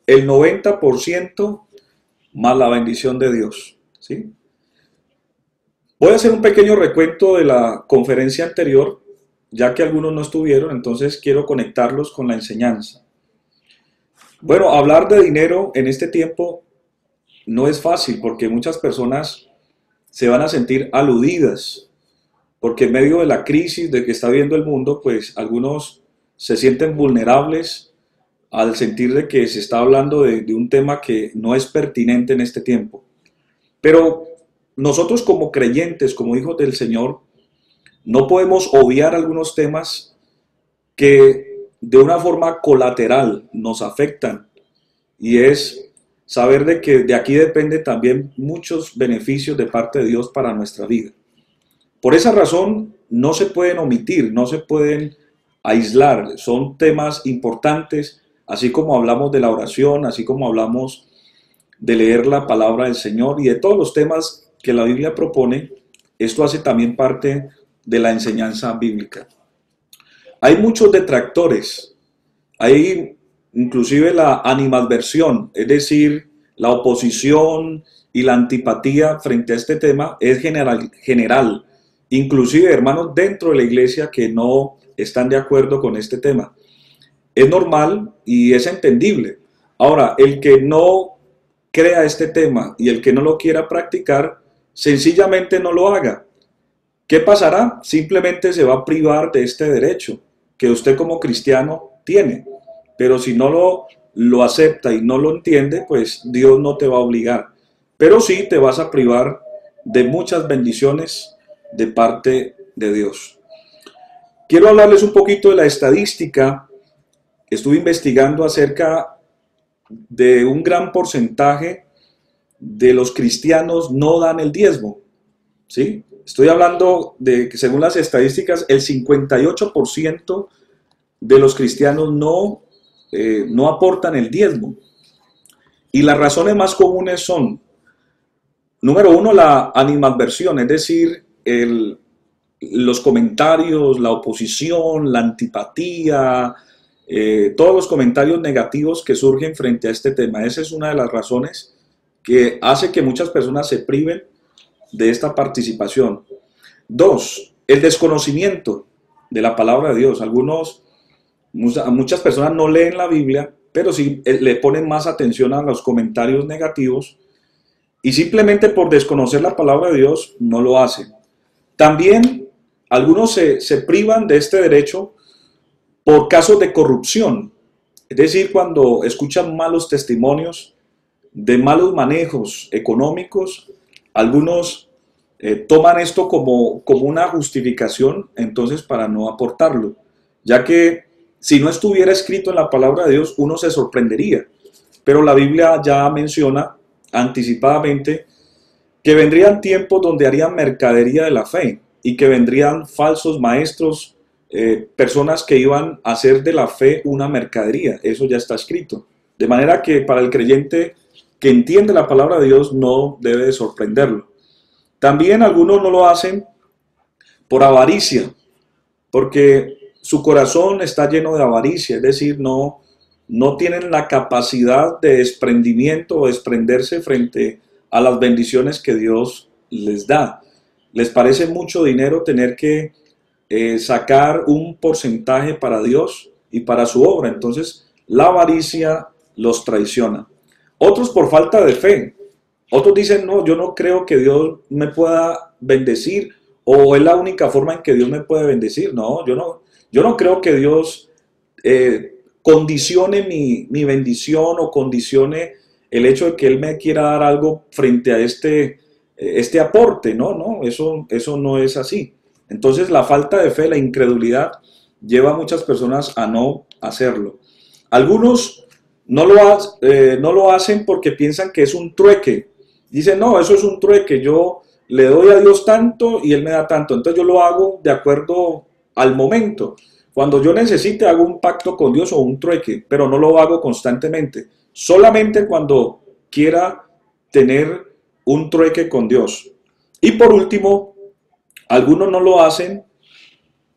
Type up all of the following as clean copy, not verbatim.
el 90% más la bendición de Dios, ¿sí? Voy a hacer un pequeño recuento de la conferencia anterior, ya que algunos no estuvieron, entonces quiero conectarlos con la enseñanza. Bueno, hablar de dinero en este tiempo no es fácil porque muchas personas se van a sentir aludidas, porque en medio de la crisis de que está viviendo el mundo, pues algunos se sienten vulnerables al sentir de que se está hablando de un tema que no es pertinente en este tiempo. Pero nosotros como creyentes, como hijos del Señor, no podemos obviar algunos temas que de una forma colateral nos afectan, y es saber de que de aquí depende también muchos beneficios de parte de Dios para nuestra vida. Por esa razón no se pueden omitir, no se pueden aislar, son temas importantes, así como hablamos de la oración, así como hablamos de leer la palabra del Señor y de todos los temas que la Biblia propone. Esto hace también parte de la enseñanza bíblica. Hay muchos detractores, hay inclusive la animadversión, es decir, la oposición y la antipatía frente a este tema es general. Inclusive hermanos dentro de la iglesia que no están de acuerdo con este tema. Es normal y es entendible. Ahora, el que no crea este tema y el que no lo quiera practicar, sencillamente no lo haga. ¿Qué pasará? Simplemente se va a privar de este derecho que usted como cristiano tiene. Pero si no lo acepta y no lo entiende, pues Dios no te va a obligar. Pero sí te vas a privar de muchas bendiciones de parte de Dios. Quiero hablarles un poquito de la estadística. Estuve investigando acerca de un gran porcentaje de los cristianos no dan el diezmo, ¿sí? Estoy hablando de que según las estadísticas, el 58% de los cristianos no aportan el diezmo. Y las razones más comunes son, número uno, la animadversión, es decir, los comentarios, la oposición, la antipatía, todos los comentarios negativos que surgen frente a este tema. Esa es una de las razones que hace que muchas personas se priven de esta participación. Dos, el desconocimiento de la palabra de Dios. Muchas personas no leen la Biblia, pero sí le ponen más atención a los comentarios negativos y simplemente por desconocer la palabra de Dios no lo hacen. También algunos se privan de este derecho por casos de corrupción, es decir, cuando escuchan malos testimonios de malos manejos económicos, algunos toman esto como una justificación entonces para no aportarlo, ya que si no estuviera escrito en la palabra de Dios uno se sorprendería, pero la Biblia ya menciona anticipadamente que vendrían tiempos donde harían mercadería de la fe y que vendrían falsos maestros, personas que iban a hacer de la fe una mercadería. Eso ya está escrito. De manera que para el creyente que entiende la palabra de Dios no debe de sorprenderlo. También algunos no lo hacen por avaricia, porque su corazón está lleno de avaricia, es decir, no tienen la capacidad de desprendimiento o desprenderse frente a las bendiciones que Dios les da. Les parece mucho dinero tener que sacar un porcentaje para Dios y para su obra. Entonces, la avaricia los traiciona. Otros por falta de fe. Otros dicen, no, yo no creo que Dios me pueda bendecir, o es la única forma en que Dios me puede bendecir. No, yo no creo que Dios condicione mi bendición o condicione el hecho de que Él me quiera dar algo frente a este aporte. No, eso no es así. Entonces la falta de fe, la incredulidad, lleva a muchas personas a no hacerlo. Algunos no lo hacen porque piensan que es un trueque. Dicen, no, eso es un trueque, yo le doy a Dios tanto y Él me da tanto. Entonces yo lo hago de acuerdo al momento. Cuando yo necesite hago un pacto con Dios o un trueque, pero no lo hago constantemente. Solamente cuando quiera tener un trueque con Dios. Y por último, algunos no lo hacen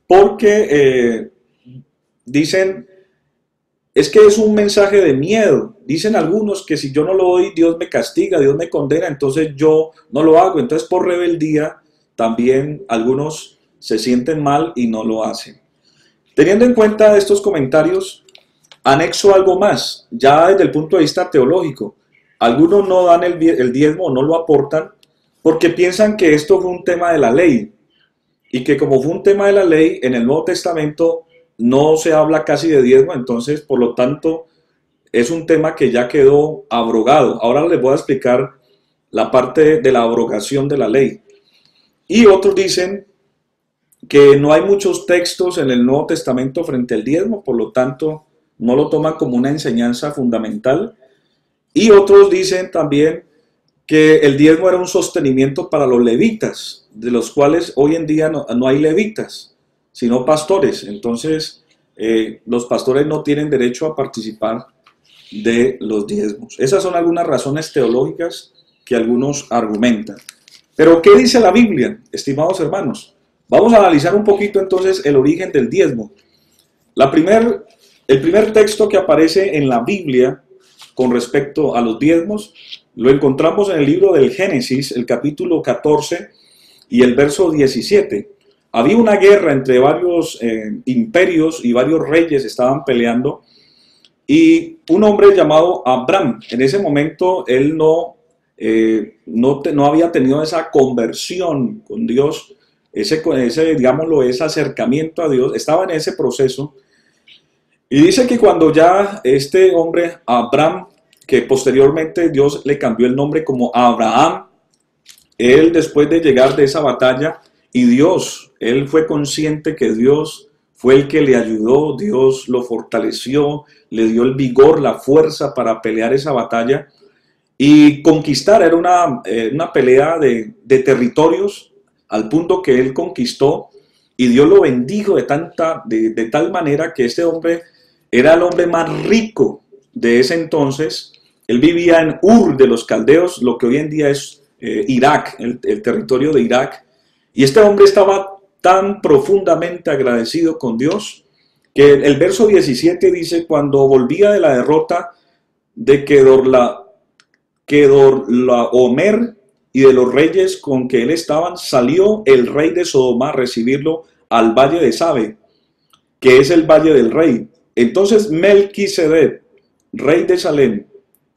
porque dicen, es que es un mensaje de miedo. dicen algunos que si yo no lo doy, Dios me castiga, Dios me condena, entonces yo no lo hago. Entonces por rebeldía también algunos se sienten mal y no lo hacen. Teniendo en cuenta estos comentarios, anexo algo más, ya desde el punto de vista teológico. Algunos no dan el diezmo, no lo aportan, porque piensan que esto fue un tema de la ley, y que como fue un tema de la ley, en el Nuevo Testamento no se habla casi de diezmo, entonces por lo tanto es un tema que ya quedó abrogado. Ahora les voy a explicar la parte de la abrogación de la ley. Y otros dicen que no hay muchos textos en el Nuevo Testamento frente al diezmo, por lo tanto no lo toman como una enseñanza fundamental. Y otros dicen también que el diezmo era un sostenimiento para los levitas, de los cuales hoy en día no hay levitas, sino pastores. Entonces los pastores no tienen derecho a participar de los diezmos. Esas son algunas razones teológicas que algunos argumentan. Pero ¿qué dice la Biblia, estimados hermanos? Vamos a analizar un poquito entonces el origen del diezmo. El primer texto que aparece en la Biblia con respecto a los diezmos lo encontramos en el libro del Génesis, el capítulo 14 y el verso 17. Había una guerra entre varios imperios y varios reyes estaban peleando, y un hombre llamado Abraham, en ese momento él no había tenido esa conversión con Dios, digámoslo, ese acercamiento a Dios, estaba en ese proceso. Y dice que cuando ya este hombre, Abraham, que posteriormente Dios le cambió el nombre como Abraham, él después de llegar de esa batalla, y él fue consciente que Dios fue el que le ayudó, Dios lo fortaleció, le dio el vigor, la fuerza para pelear esa batalla y conquistar. Era una pelea de territorios, al punto que él conquistó, y Dios lo bendijo de tal manera que este hombre era el hombre más rico de ese entonces. Él vivía en Ur de los Caldeos, lo que hoy en día es Irak, el territorio de Irak. Y este hombre estaba tan profundamente agradecido con Dios que el verso 17 dice: cuando volvía de la derrota de Kedorlaomer y de los reyes con que él estaban, salió el rey de Sodoma a recibirlo al valle de Sabe, que es el valle del rey. Entonces Melquisedec, rey de Salem,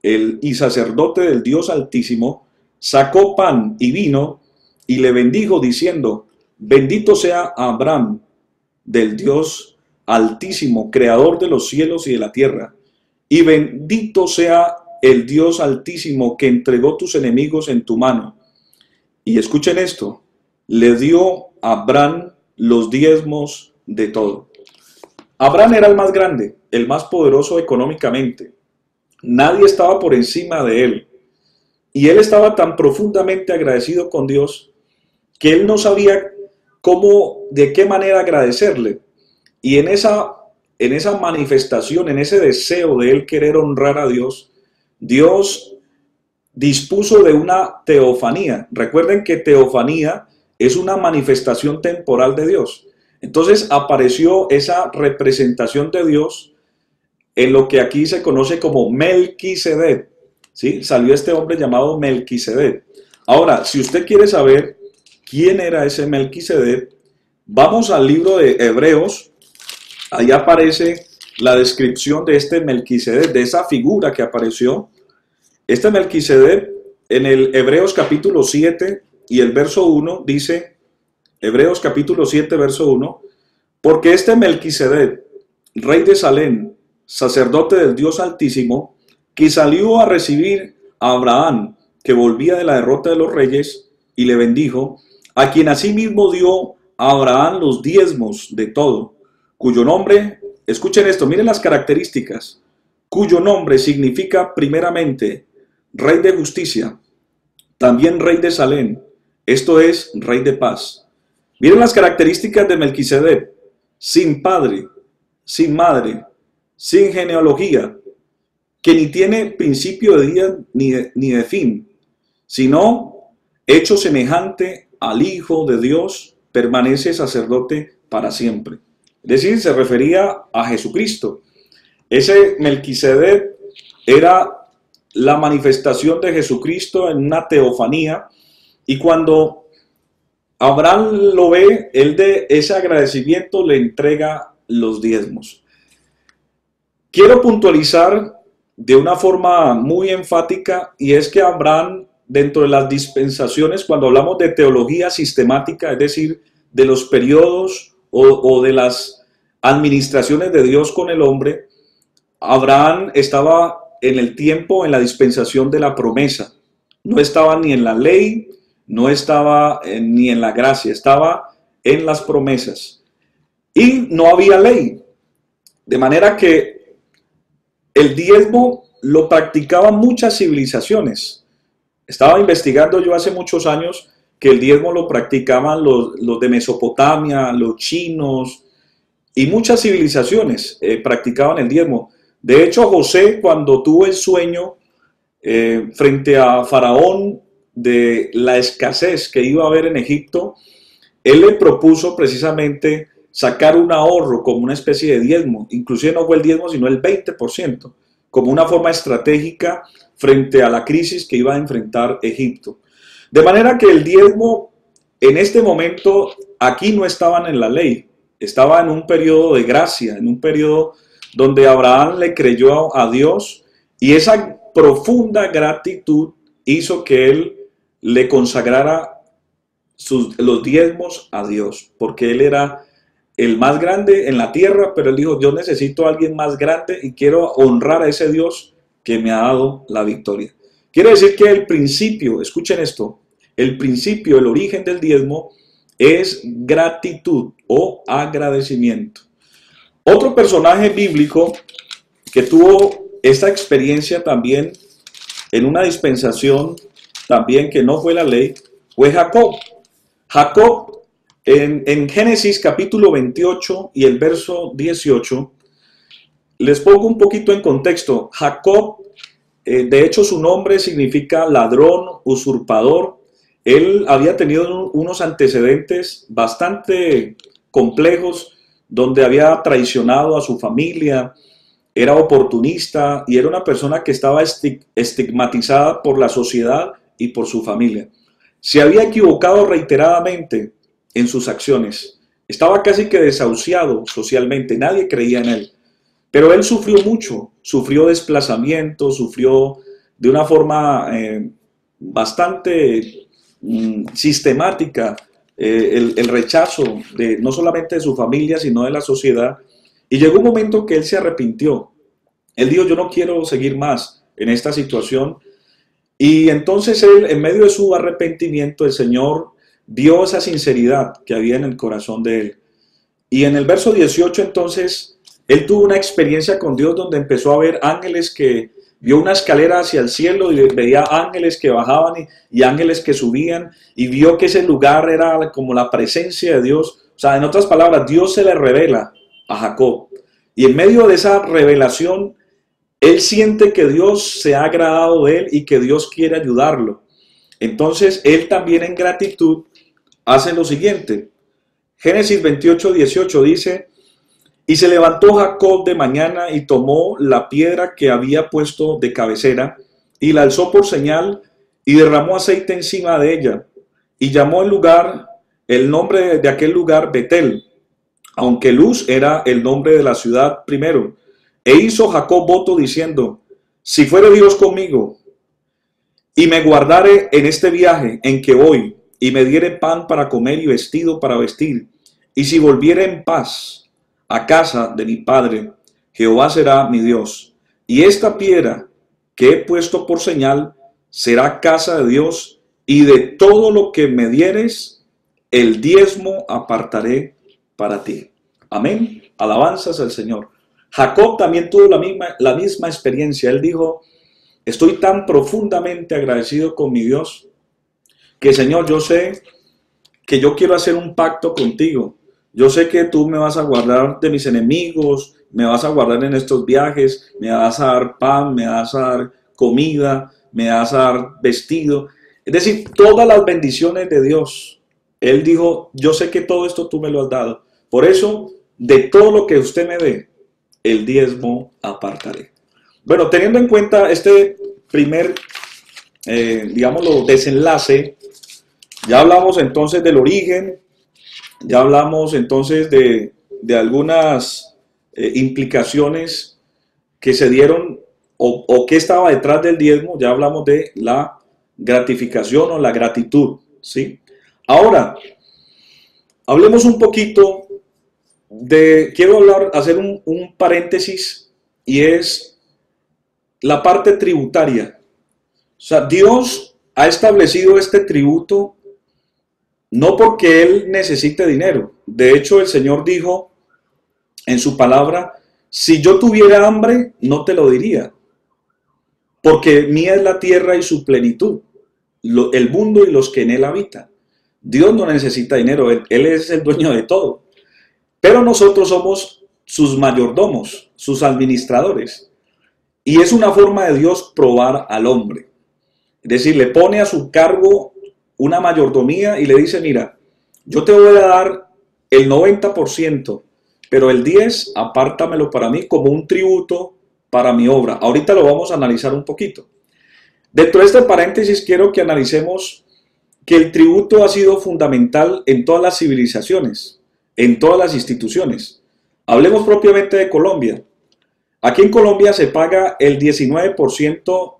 y sacerdote del Dios Altísimo, sacó pan y vino y le bendijo diciendo: bendito sea Abraham del Dios Altísimo, creador de los cielos y de la tierra, y bendito sea el Dios Altísimo que entregó tus enemigos en tu mano. Y escuchen esto: le dio a Abraham los diezmos de todo. Abraham era el más grande, el más poderoso económicamente. Nadie estaba por encima de él. Y él estaba tan profundamente agradecido con Dios que él no sabía de qué manera agradecerle. Y en esa manifestación, en ese deseo de él querer honrar a Dios, Dios dispuso de una teofanía. Recuerden que teofanía es una manifestación temporal de Dios. Entonces apareció esa representación de Dios en lo que aquí se conoce como Melquisedec, ¿sí? Salió este hombre llamado Melquisedec. Ahora, si usted quiere saber quién era ese Melquisedec, vamos al libro de Hebreos. Ahí aparece la descripción de este Melquisedec, de esa figura que apareció. Este Melquisedec, en el Hebreos capítulo 7 y el verso 1, dice, Hebreos capítulo 7, verso 1, porque este Melquisedec, rey de Salem, sacerdote del Dios Altísimo, que salió a recibir a Abraham, que volvía de la derrota de los reyes, y le bendijo, a quien asimismo dio a Abraham los diezmos de todo, cuyo nombre, escuchen esto, miren las características, cuyo nombre significa primeramente Rey de Justicia, también Rey de Salem, esto es, Rey de Paz. Miren las características de Melquisedec: sin padre, sin madre, sin genealogía, que ni tiene principio de día ni de fin, sino hecho semejante al Hijo de Dios, permanece sacerdote para siempre. Es decir, se refería a Jesucristo. Ese Melquisedec era la manifestación de Jesucristo en una teofanía, y cuando Abraham lo ve, él de ese agradecimiento le entrega los diezmos. Quiero puntualizar de una forma muy enfática, y es que Abraham, dentro de las dispensaciones, cuando hablamos de teología sistemática, es decir, de los periodos o de las administraciones de Dios con el hombre, Abraham estaba en el tiempo, en la dispensación de la promesa. No estaba ni en la ley, no estaba ni en la gracia, estaba en las promesas. Y no había ley. De manera que el diezmo lo practicaban muchas civilizaciones. Estaba investigando yo hace muchos años que el diezmo lo practicaban los de Mesopotamia, los chinos, y muchas civilizaciones practicaban el diezmo. De hecho, José, cuando tuvo el sueño frente a Faraón de la escasez que iba a haber en Egipto, él le propuso precisamente sacar un ahorro como una especie de diezmo. Inclusive no fue el diezmo, sino el 20%, como una forma estratégica frente a la crisis que iba a enfrentar Egipto. De manera que el diezmo en este momento aquí no estaban en la ley, estaba en un periodo de gracia, en un periodo donde Abraham le creyó a Dios, y esa profunda gratitud hizo que él le consagrara los diezmos a Dios, porque él era el más grande en la tierra, pero él dijo, yo necesito a alguien más grande y quiero honrar a ese Dios que me ha dado la victoria. Quiere decir que el principio, escuchen esto, el principio, el origen del diezmo es gratitud o agradecimiento. Otro personaje bíblico que tuvo esta experiencia también en una dispensación también que no fue la ley, fue Jacob. Jacob en Génesis capítulo 28 y el verso 18, les pongo un poquito en contexto. Jacob, de hecho su nombre significa ladrón, usurpador. Él había tenido unos antecedentes bastante complejos, donde había traicionado a su familia, era oportunista y era una persona que estaba estigmatizada por la sociedad y por su familia. Se había equivocado reiteradamente en sus acciones. Estaba casi que desahuciado socialmente, nadie creía en él. Pero él sufrió mucho, sufrió desplazamiento, sufrió de una forma bastante sistemática el rechazo de no solamente de su familia, sino de la sociedad. Y llegó un momento que él se arrepintió. Él dijo, yo no quiero seguir más en esta situación. Y entonces él, en medio de su arrepentimiento, el Señor vio esa sinceridad que había en el corazón de él. Y en el verso 18 entonces, él tuvo una experiencia con Dios donde empezó a ver ángeles, que vio una escalera hacia el cielo y veía ángeles que bajaban y ángeles que subían, y vio que ese lugar era como la presencia de Dios. O sea, en otras palabras, Dios se le revela a Jacob. Y en medio de esa revelación, él siente que Dios se ha agradado de él y que Dios quiere ayudarlo. Entonces, él también en gratitud hace lo siguiente. Génesis 28, 18 dice, y se levantó Jacob de mañana y tomó la piedra que había puesto de cabecera y la alzó por señal y derramó aceite encima de ella y llamó el nombre de aquel lugar Betel, aunque Luz era el nombre de la ciudad primero. E hizo Jacob voto diciendo, si fuere Dios conmigo y me guardare en este viaje en que voy y me diere pan para comer y vestido para vestir, y si volviere en paz a casa de mi padre, Jehová será mi Dios. Y esta piedra que he puesto por señal será casa de Dios, y de todo lo que me dieres, el diezmo apartaré para ti. Amén. Alabanzas al Señor. Jacob también tuvo la misma experiencia. Él dijo, estoy tan profundamente agradecido con mi Dios, que Señor, yo sé que yo quiero hacer un pacto contigo. Yo sé que tú me vas a guardar de mis enemigos, me vas a guardar en estos viajes, me vas a dar pan, me vas a dar comida, me vas a dar vestido. Es decir, todas las bendiciones de Dios. Él dijo, yo sé que todo esto tú me lo has dado. Por eso, de todo lo que usted me dé, el diezmo apartaré. Bueno, teniendo en cuenta este primer, digámoslo, desenlace, ya hablamos entonces del origen, ya hablamos entonces de algunas implicaciones que se dieron o qué estaba detrás del diezmo, ya hablamos de la gratificación o la gratitud, ¿sí? Ahora, hablemos un poquito quiero hacer un paréntesis y es la parte tributaria. O sea, Dios ha establecido este tributo no porque Él necesite dinero. De hecho, el Señor dijo en su palabra, si yo tuviera hambre, no te lo diría, porque mía es la tierra y su plenitud, el mundo y los que en él habitan. Dios no necesita dinero, Él es el dueño de todo. Pero nosotros somos sus mayordomos, sus administradores. Y es una forma de Dios probar al hombre. Es decir, le pone a su cargo una mayordomía y le dice, mira, yo te voy a dar el 90%, pero el 10% apártamelo para mí como un tributo para mi obra. Ahorita lo vamos a analizar un poquito. Dentro de este paréntesis quiero que analicemos que el tributo ha sido fundamental en todas las civilizaciones, en todas las instituciones. Hablemos propiamente de Colombia. Aquí en Colombia se paga el 19%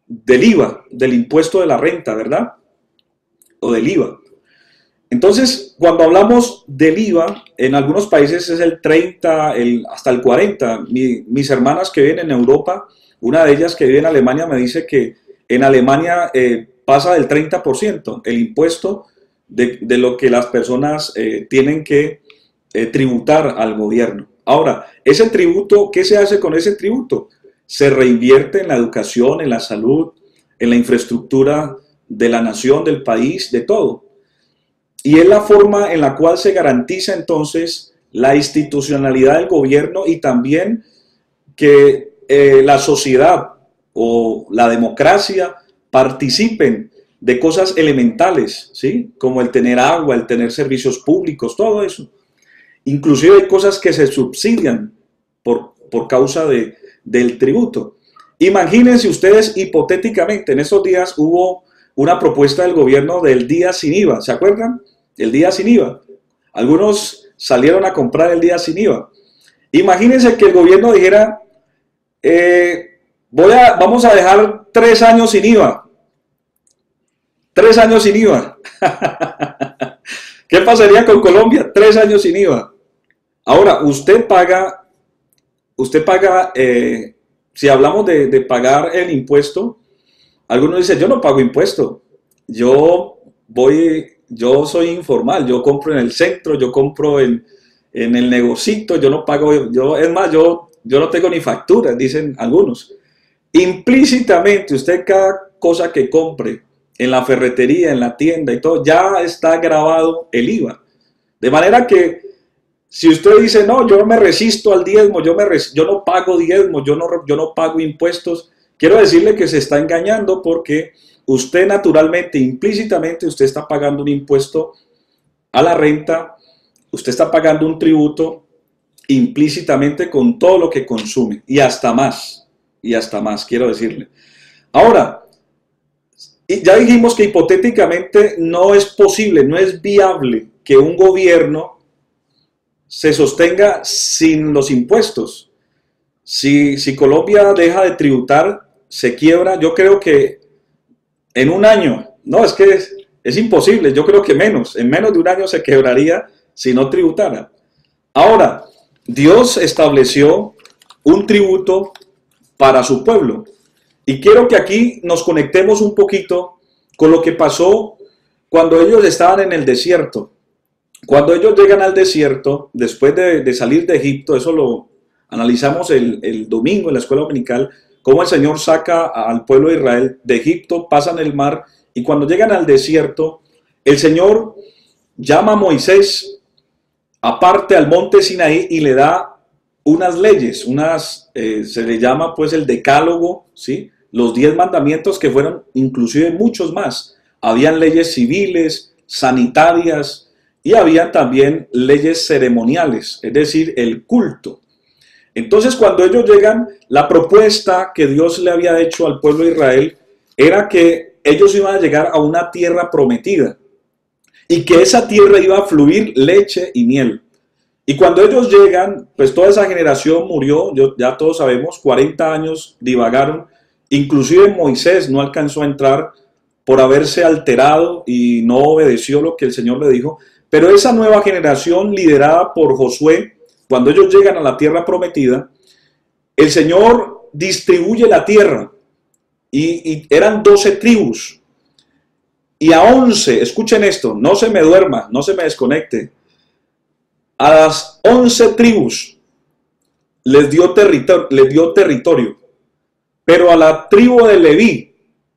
del IVA, del impuesto de la renta, ¿verdad? O del IVA. Entonces, cuando hablamos del IVA, en algunos países es el 30, hasta el 40%. Mis hermanas que viven en Europa, una de ellas que vive en Alemania me dice que en Alemania pasa del 30% el impuesto de lo que las personas tienen que tributar al gobierno. Ahora, ese tributo, ¿qué se hace con ese tributo? Se reinvierte en la educación, en la salud, en la infraestructura de la nación, del país, de todo. Y es la forma en la cual se garantiza entonces la institucionalidad del gobierno y también que la sociedad o la democracia participen de cosas elementales, ¿sí? Como el tener agua, el tener servicios públicos, todo eso. Inclusive hay cosas que se subsidian por causa del tributo. Imagínense ustedes hipotéticamente, en esos días hubo una propuesta del gobierno del día sin IVA, ¿se acuerdan? El día sin IVA. Algunos salieron a comprar el día sin IVA. Imagínense que el gobierno dijera, vamos a dejar 3 años sin IVA. 3 años sin IVA. ¿Qué pasaría con Colombia? 3 años sin IVA. Ahora, usted paga, si hablamos de pagar el impuesto, algunos dicen, yo no pago impuesto, yo soy informal, yo compro en el centro, yo compro en el negocito, yo no pago, es más, yo no tengo ni facturas, dicen algunos. Implícitamente, usted cada cosa que compre en la ferretería, en la tienda y todo, ya está grabado el IVA. De manera que si usted dice, no, yo me resisto al diezmo, yo no pago diezmo, yo no pago impuestos, quiero decirle que se está engañando porque usted naturalmente, implícitamente, usted está pagando un impuesto a la renta, usted está pagando un tributo implícitamente con todo lo que consume y hasta más, quiero decirle. Ahora, ya dijimos que hipotéticamente no es posible, no es viable que un gobierno se sostenga sin los impuestos. Si Colombia deja de tributar, se quiebra. Yo creo que en un año, no, es que es imposible, yo creo que en menos de un año se quebraría si no tributara. Ahora, Dios estableció un tributo para su pueblo. Y quiero que aquí nos conectemos un poquito con lo que pasó cuando ellos estaban en el desierto. Cuando ellos llegan al desierto, después de salir de Egipto, eso lo analizamos el domingo en la escuela dominical, cómo el Señor saca al pueblo de Israel de Egipto, pasan el mar, y cuando llegan al desierto, el Señor llama a Moisés aparte al monte Sinaí y le da unas leyes, se le llama pues el decálogo, ¿sí? Los 10 mandamientos que fueron inclusive muchos más. Habían leyes civiles, sanitarias, y había también leyes ceremoniales, es decir, el culto. Entonces, cuando ellos llegan, la propuesta que Dios le había hecho al pueblo de Israel era que ellos iban a llegar a una tierra prometida y que esa tierra iba a fluir leche y miel. Y cuando ellos llegan, pues toda esa generación murió, ya todos sabemos, 40 años divagaron, inclusive Moisés no alcanzó a entrar por haberse alterado y no obedeció lo que el Señor le dijo. Pero esa nueva generación liderada por Josué, cuando ellos llegan a la tierra prometida, el Señor distribuye la tierra y eran 12 tribus. Y a 11, escuchen esto, no se me duerma, no se me desconecte. A las 11 tribus les dio territorio, pero a la tribu de Leví,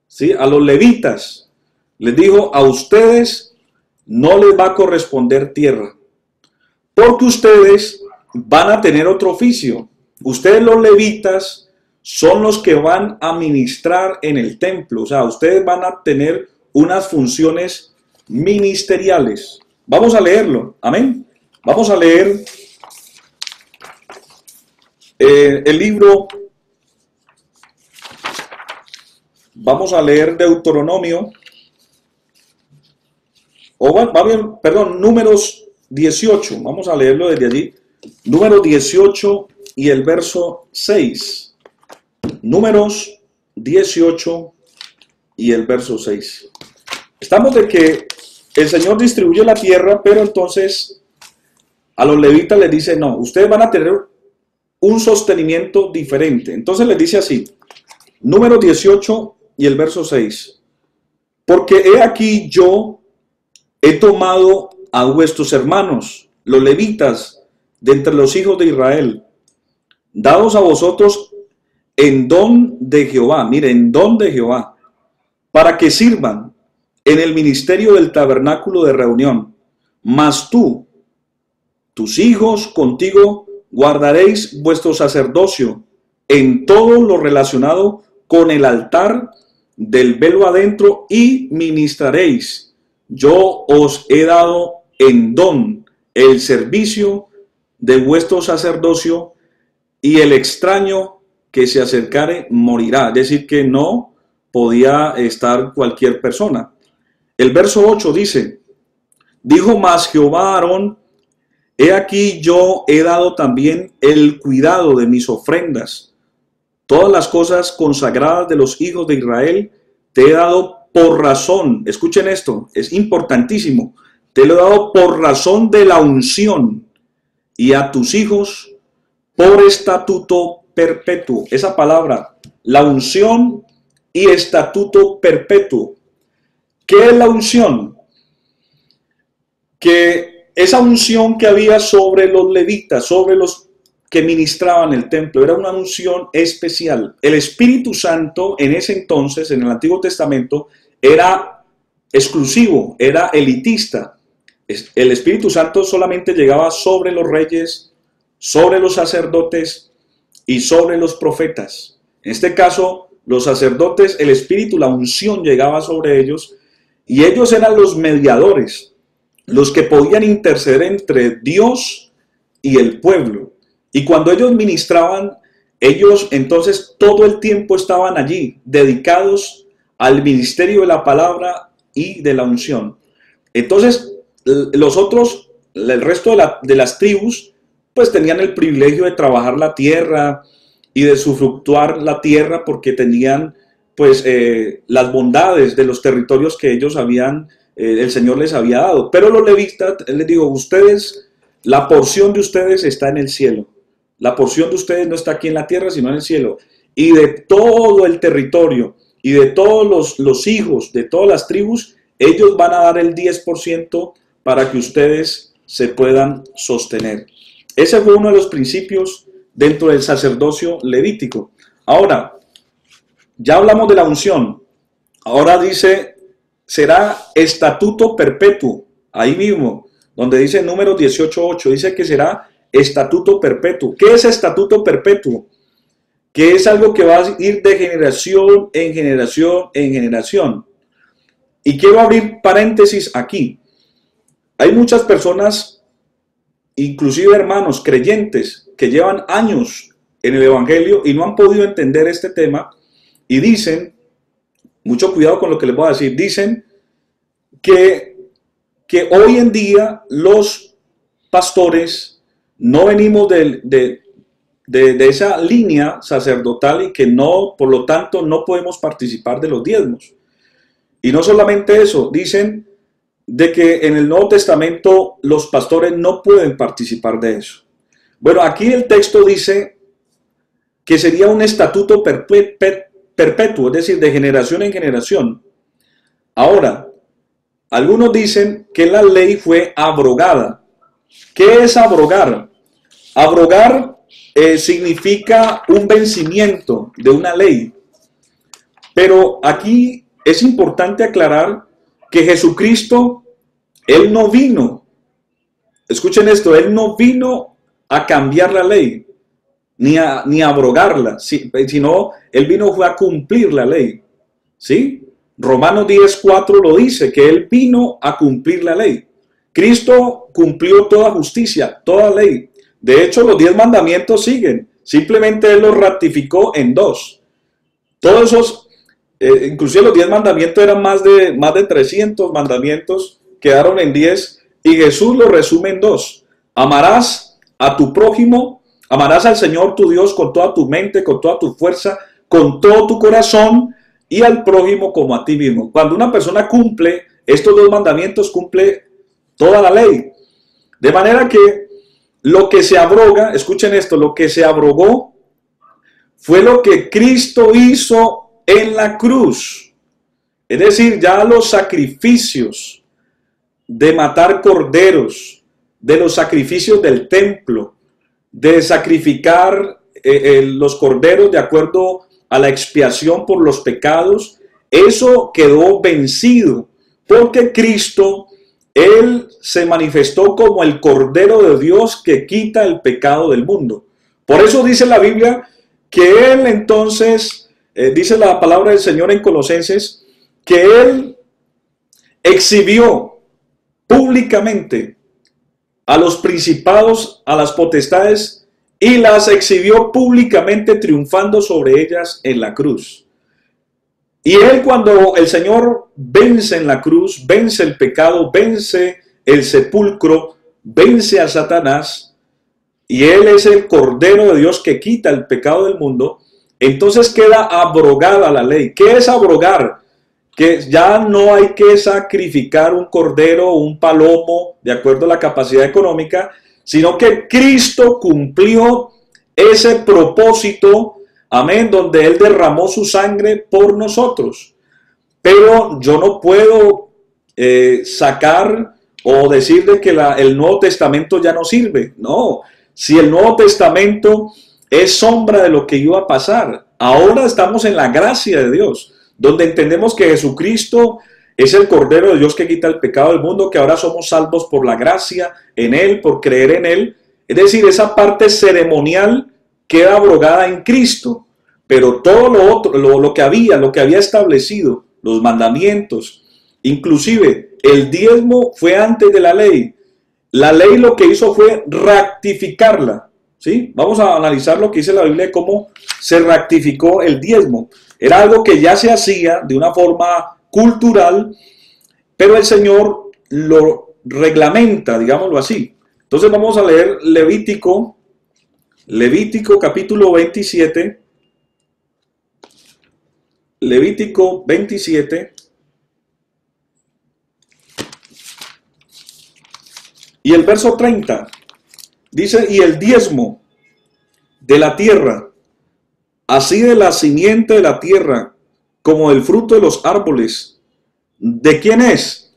¿sí? A los levitas, les dijo, a ustedes no les va a corresponder tierra, porque ustedes van a tener otro oficio. Ustedes los levitas son los que van a ministrar en el templo, o sea, ustedes van a tener unas funciones ministeriales. Vamos a leerlo, amén. Vamos a leer el libro, vamos a leer Deuteronomio, Números 18, vamos a leerlo desde allí, Números 18 y el verso 6, Números 18 y el verso 6. Estamos de que el Señor distribuye la tierra, pero entonces a los levitas les dice, no, ustedes van a tener un sostenimiento diferente. Entonces les dice así, Números 18 y el verso 6. Porque he aquí yo he tomado a vuestros hermanos, los levitas, de entre los hijos de Israel, dados a vosotros en don de Jehová, mire, en don de Jehová, para que sirvan en el ministerio del tabernáculo de reunión. Mas tú, tus hijos contigo, guardaréis vuestro sacerdocio en todo lo relacionado con el altar del velo adentro y ministraréis. Yo os he dado en don el servicio de vuestro sacerdocio, y el extraño que se acercare morirá. Es decir, que no podía estar cualquier persona. El verso 8 dice, dijo más Jehová a Aarón, he aquí yo he dado también el cuidado de mis ofrendas. Todas las cosas consagradas de los hijos de Israel te he dado por razón. Escuchen esto, es importantísimo. Te lo he dado por razón de la unción, y a tus hijos por estatuto perpetuo. Esa palabra, la unción y estatuto perpetuo. ¿Qué es la unción? Que esa unción que había sobre los levitas, sobre los que ministraban el templo, era una unción especial. El Espíritu Santo en ese entonces, en el Antiguo Testamento, era exclusivo, era elitista. El Espíritu Santo solamente llegaba sobre los reyes, sobre los sacerdotes y sobre los profetas. En este caso, los sacerdotes, el Espíritu, la unción llegaba sobre ellos, y ellos eran los mediadores, los que podían interceder entre Dios y el pueblo. Y cuando ellos ministraban, ellos entonces todo el tiempo estaban allí, dedicados al ministerio de la palabra y de la unción. Entonces, los otros, el resto de las tribus, pues tenían el privilegio de trabajar la tierra y de usufructuar la tierra, porque tenían pues las bondades de los territorios que ellos habían, el Señor les había dado. Pero los levitas, les digo, ustedes, la porción de ustedes está en el cielo. La porción de ustedes no está aquí en la tierra, sino en el cielo. Y de todo el territorio y de todos los hijos de todas las tribus, ellos van a dar el 10% para que ustedes se puedan sostener. Ese fue uno de los principios dentro del sacerdocio levítico. Ahora, ya hablamos de la unción. Ahora dice, será estatuto perpetuo. Ahí mismo, donde dice Números 18:8, dice que será estatuto perpetuo. ¿Qué es estatuto perpetuo? Que es algo que va a ir de generación en generación en generación. Y quiero abrir paréntesis aquí. Hay muchas personas inclusive hermanos creyentes que llevan años en el Evangelio y no han podido entender este tema y dicen, mucho cuidado con lo que les voy a decir, dicen que hoy en día los pastores no venimos de esa línea sacerdotal y que no, por lo tanto, no podemos participar de los diezmos. Y no solamente eso, dicen de que en el Nuevo Testamento los pastores no pueden participar de eso. Bueno, aquí el texto dice que sería un estatuto perpetuo, es decir, de generación en generación. Ahora, algunos dicen que la ley fue abrogada. ¿Qué es abrogar? Abrogar significa un vencimiento de una ley. Pero aquí es importante aclarar que Jesucristo, Él no vino, escuchen esto, Él no vino a cambiar la ley, ni a abrogarla, sino Él vino fue a cumplir la ley. ¿Sí? Romanos 10:4 lo dice, que Él vino a cumplir la ley. Cristo cumplió toda justicia, toda ley. De hecho, los 10 mandamientos siguen. Simplemente Él los ratificó en 2. Todos esos, inclusive los 10 mandamientos eran más de 300 mandamientos, quedaron en 10. Y Jesús los resume en 2. Amarás a tu prójimo, amarás al Señor tu Dios con toda tu mente, con toda tu fuerza, con todo tu corazón, y al prójimo como a ti mismo. Cuando una persona cumple estos 2 mandamientos, cumple toda la ley. De manera que lo que se abroga, escuchen esto, lo que se abrogó fue lo que Cristo hizo en la cruz. Es decir, ya los sacrificios de matar corderos, de los sacrificios del templo, de sacrificar los corderos de acuerdo a la expiación por los pecados, eso quedó vencido, porque Cristo, Él se manifestó como el Cordero de Dios que quita el pecado del mundo. Por eso dice la Biblia que Él entonces, dice la palabra del Señor en Colosenses, que Él exhibió públicamente a los principados, a las potestades, y las exhibió públicamente triunfando sobre ellas en la cruz. Y Él, cuando el Señor vence en la cruz, vence el pecado, vence el sepulcro, vence a Satanás, y Él es el Cordero de Dios que quita el pecado del mundo, entonces queda abrogada la ley. ¿Qué es abrogar? Que ya no hay que sacrificar un cordero o un palomo de acuerdo a la capacidad económica, sino que Cristo cumplió ese propósito, amén, donde Él derramó su sangre por nosotros. Pero yo no puedo sacar o decir de que el Nuevo Testamento ya no sirve. No, si el Nuevo Testamento es sombra de lo que iba a pasar, ahora estamos en la gracia de Dios, donde entendemos que Jesucristo es el Cordero de Dios que quita el pecado del mundo, que ahora somos salvos por la gracia en Él, por creer en Él. Es decir, esa parte ceremonial queda abrogada en Cristo, pero todo lo otro, lo que había establecido, los mandamientos, inclusive el diezmo fue antes de la ley. La ley lo que hizo fue rectificarla. ¿Sí? Vamos a analizar lo que dice la Biblia de cómo se rectificó el diezmo. Era algo que ya se hacía de una forma cultural, pero el Señor lo reglamenta, digámoslo así. Entonces vamos a leer Levítico capítulo 27. Levítico 27. Y el verso 30. Dice, y el diezmo de la tierra, así de la simiente de la tierra, como del fruto de los árboles, ¿de quién es?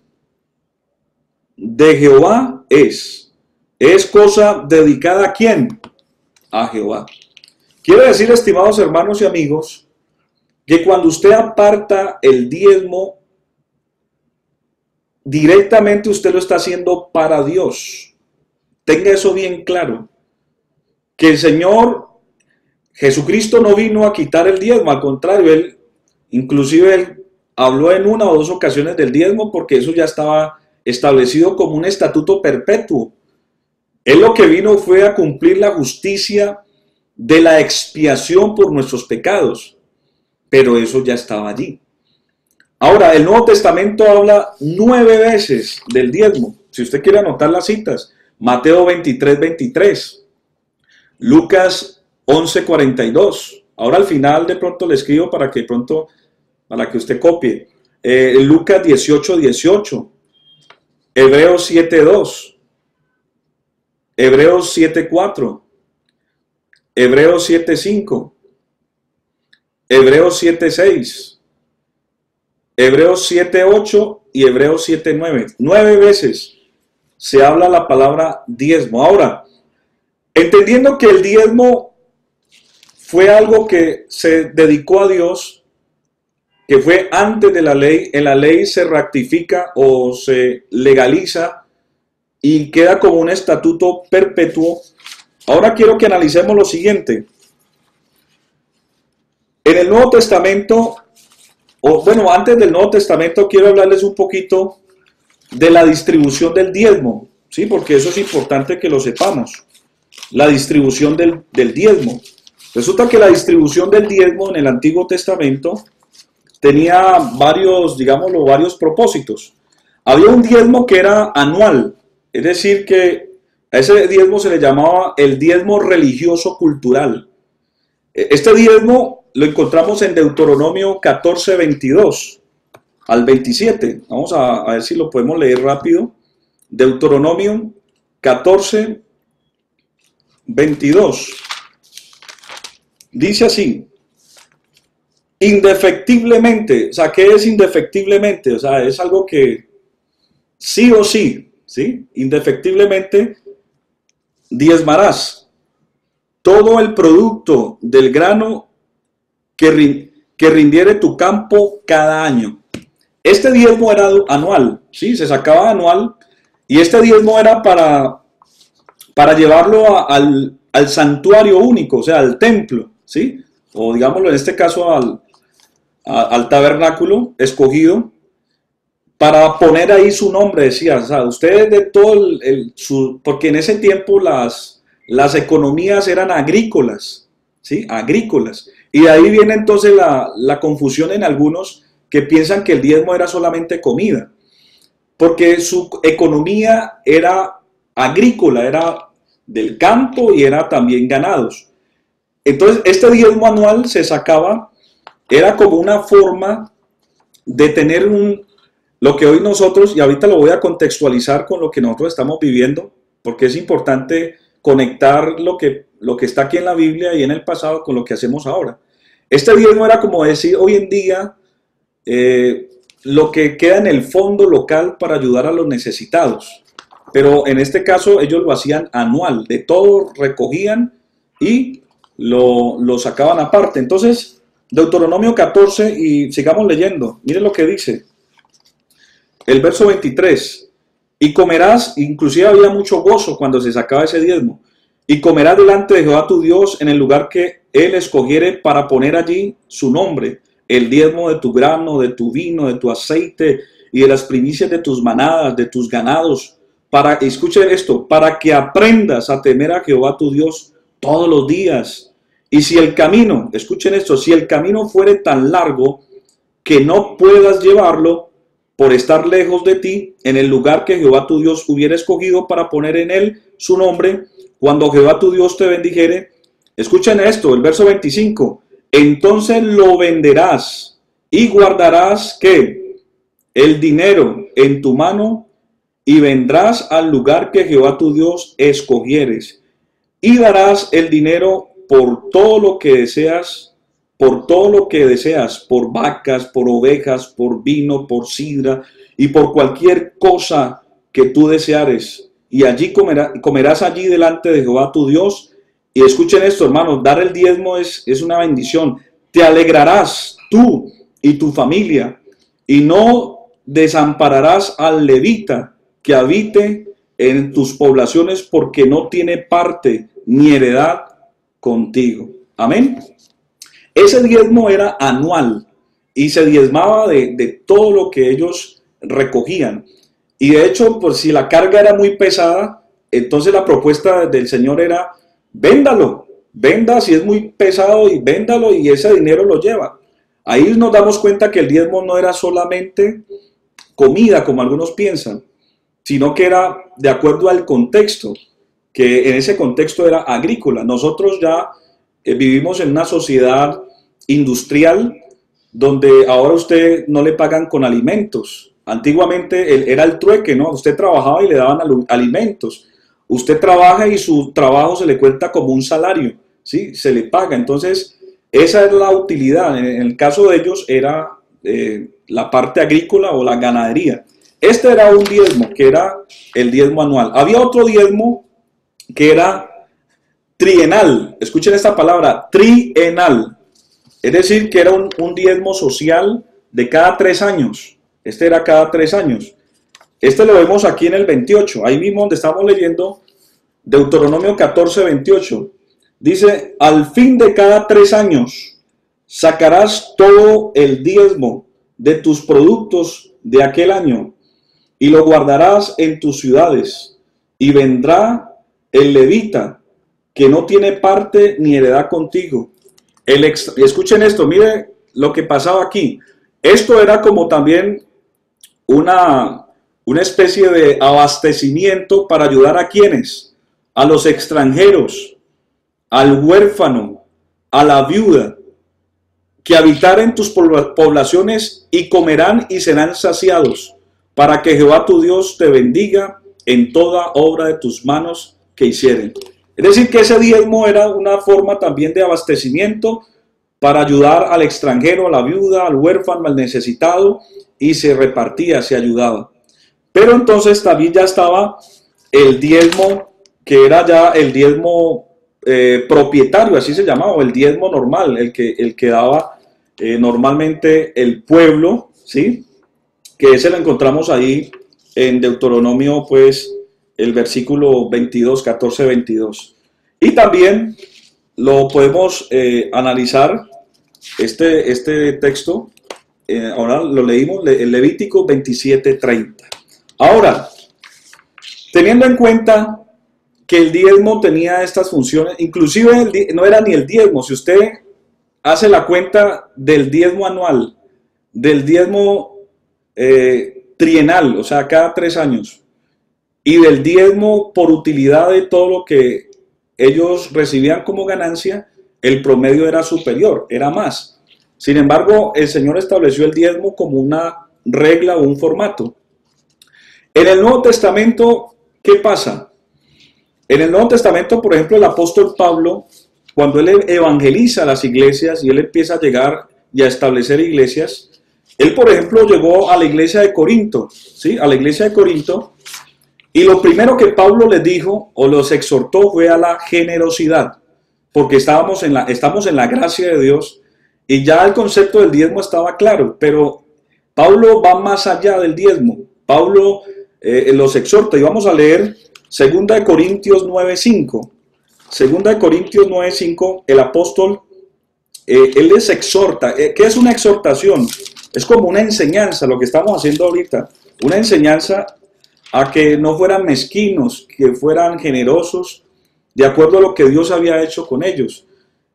De Jehová es. ¿Es cosa dedicada a quién? A Jehová. Quiere decir, estimados hermanos y amigos, que cuando usted aparta el diezmo, directamente usted lo está haciendo para Dios. Tenga eso bien claro, que el Señor Jesucristo no vino a quitar el diezmo, al contrario, Él habló en 1 o 2 ocasiones del diezmo porque eso ya estaba establecido como un estatuto perpetuo. Él lo que vino fue a cumplir la justicia de la expiación por nuestros pecados, pero eso ya estaba allí. Ahora, el Nuevo Testamento habla 9 veces del diezmo. Si usted quiere anotar las citas, Mateo 23:23, Lucas 11:42. Ahora al final de pronto le escribo para que usted copie. Lucas 18:18, Hebreos 7:2, Hebreos 7:4, Hebreos 7:5, Hebreos 7:6, Hebreos 7:8 y Hebreos 7:9. 9 veces se habla la palabra diezmo. Ahora, entendiendo que el diezmo fue algo que se dedicó a Dios, que fue antes de la ley, en la ley se ratifica o se legaliza y queda como un estatuto perpetuo. Ahora quiero que analicemos lo siguiente. En el Nuevo Testamento, antes del Nuevo Testamento quiero hablarles un poquito de la distribución del diezmo, ¿sí? Porque eso es importante que lo sepamos. La distribución del diezmo. Resulta que la distribución del diezmo en el Antiguo Testamento tenía varios propósitos. Había un diezmo que era anual, es decir, que a ese diezmo se le llamaba el diezmo religioso cultural. Este diezmo lo encontramos en Deuteronomio 14:22 al 27. Vamos a ver si lo podemos leer rápido. Deuteronomio 14:22. Dice así: indefectiblemente. O sea, ¿qué es indefectiblemente? O sea, es algo que sí o sí, ¿sí? Indefectiblemente diezmarás todo el producto del grano que rindiere tu campo cada año. Este diezmo era anual, ¿sí? Se sacaba anual, y este diezmo era para llevarlo al santuario único, o sea, al templo, ¿sí? O digámoslo en este caso al tabernáculo escogido, para poner ahí su nombre. Decía, o sea, ustedes de todo porque en ese tiempo las economías eran agrícolas, ¿sí? Agrícolas. Y de ahí viene entonces la confusión en algunos que piensan que el diezmo era solamente comida, porque su economía era agrícola, era del campo y era también ganados. Entonces, este diezmo anual se sacaba, era como una forma de tener lo que hoy nosotros, y ahorita lo voy a contextualizar con lo que nosotros estamos viviendo, porque es importante conectar lo que está aquí en la Biblia y en el pasado con lo que hacemos ahora. Este diezmo era como decir hoy en día lo que queda en el fondo local para ayudar a los necesitados. Pero en este caso ellos lo hacían anual, de todo recogían y lo sacaban aparte. Entonces, Deuteronomio 14, y sigamos leyendo. Miren lo que dice. El verso 23. Y comerás, inclusive había mucho gozo cuando se sacaba ese diezmo. Y comerás delante de Jehová tu Dios en el lugar que Él escogiere para poner allí su nombre. El diezmo de tu grano, de tu vino, de tu aceite y de las primicias de tus manadas, de tus ganados. Escuchen esto, para que aprendas a temer a Jehová tu Dios todos los días. Y si el camino, escuchen esto, si el camino fuere tan largo que no puedas llevarlo por estar lejos de ti, en el lugar que Jehová tu Dios hubiera escogido para poner en él su nombre, cuando Jehová tu Dios te bendijere, escuchen esto, el verso 25, entonces lo venderás y guardarás ¿qué? El dinero en tu mano y vendrás al lugar que Jehová tu Dios escogieres y darás el dinero por todo lo que deseas, por vacas, por ovejas, por vino, por sidra y por cualquier cosa que tú deseares. Y allí comerás allí delante de Jehová tu Dios. Y escuchen esto, hermanos, dar el diezmo es una bendición. Te alegrarás tú y tu familia y no desampararás al levita que habite en tus poblaciones, porque no tiene parte ni heredad contigo. Amén. Ese diezmo era anual y se diezmaba de todo lo que ellos recogían. Y de hecho, pues si la carga era muy pesada, entonces la propuesta del Señor era, véndalo, venda si es muy pesado y véndalo y ese dinero lo lleva. Ahí nos damos cuenta que el diezmo no era solamente comida, como algunos piensan, sino que era de acuerdo al contexto, que en ese contexto era agrícola. Nosotros ya vivimos en una sociedad industrial donde ahora usted no le pagan con alimentos. Antiguamente era el trueque, ¿no? Usted trabajaba y le daban alimentos. Usted trabaja y su trabajo se le cuenta como un salario, ¿sí? Se le paga. Entonces, esa es la utilidad. En el caso de ellos era la parte agrícola o la ganadería. Este era un diezmo, que era el diezmo anual. Había otro diezmo que era trienal. Escuchen esta palabra, trienal. Es decir, que era un diezmo social de cada 3 años. Este era cada 3 años. Este lo vemos aquí en el 28. Ahí mismo donde estamos leyendo Deuteronomio 14, 28. Dice, al fin de cada 3 años sacarás todo el diezmo de tus productos de aquel año y lo guardarás en tus ciudades. Y vendrá el levita que no tiene parte ni heredad contigo. Escuchen esto, mire lo que pasaba aquí. Esto era como también una especie de abastecimiento para ayudar a quienes, a los extranjeros, al huérfano, a la viuda, que habitar en tus poblaciones y comerán y serán saciados, para que Jehová tu Dios te bendiga en toda obra de tus manos que hicieren. Es decir, que ese diezmo era una forma también de abastecimiento para ayudar al extranjero, a la viuda, al huérfano, al necesitado, y se repartía, se ayudaba. Pero entonces también ya estaba el diezmo, que era ya el diezmo propietario, así se llamaba, o el diezmo normal, el que daba normalmente el pueblo, ¿sí? Que ese lo encontramos ahí en Deuteronomio, pues, el versículo 22, 14, 22. Y también lo podemos analizar, este texto, ahora lo leímos, el Levítico 27, 30. Ahora, teniendo en cuenta que el diezmo tenía estas funciones, inclusive no era ni el diezmo, si usted hace la cuenta del diezmo anual, del diezmo trienal, o sea, cada 3 años, y del diezmo por utilidad de todo lo que ellos recibían como ganancia, el promedio era superior, era más. Sin embargo, el Señor estableció el diezmo como una regla o un formato. En el Nuevo Testamento, ¿qué pasa? En el Nuevo Testamento, por ejemplo, el apóstol Pablo, cuando él evangeliza a las iglesias y él empieza a llegar y a establecer iglesias, él, por ejemplo, llegó a la iglesia de Corinto, ¿sí? A la iglesia de Corinto, y lo primero que Pablo les dijo o los exhortó fue a la generosidad, porque estamos en la gracia de Dios y ya el concepto del diezmo estaba claro, pero Pablo va más allá del diezmo. Pablo los exhorta y vamos a leer 2 Corintios 9:5. 2 Corintios 9:5, el apóstol, él les exhorta. ¿Qué es una exhortación? Es como una enseñanza, lo que estamos haciendo ahorita, una enseñanza a que no fueran mezquinos, que fueran generosos, de acuerdo a lo que Dios había hecho con ellos.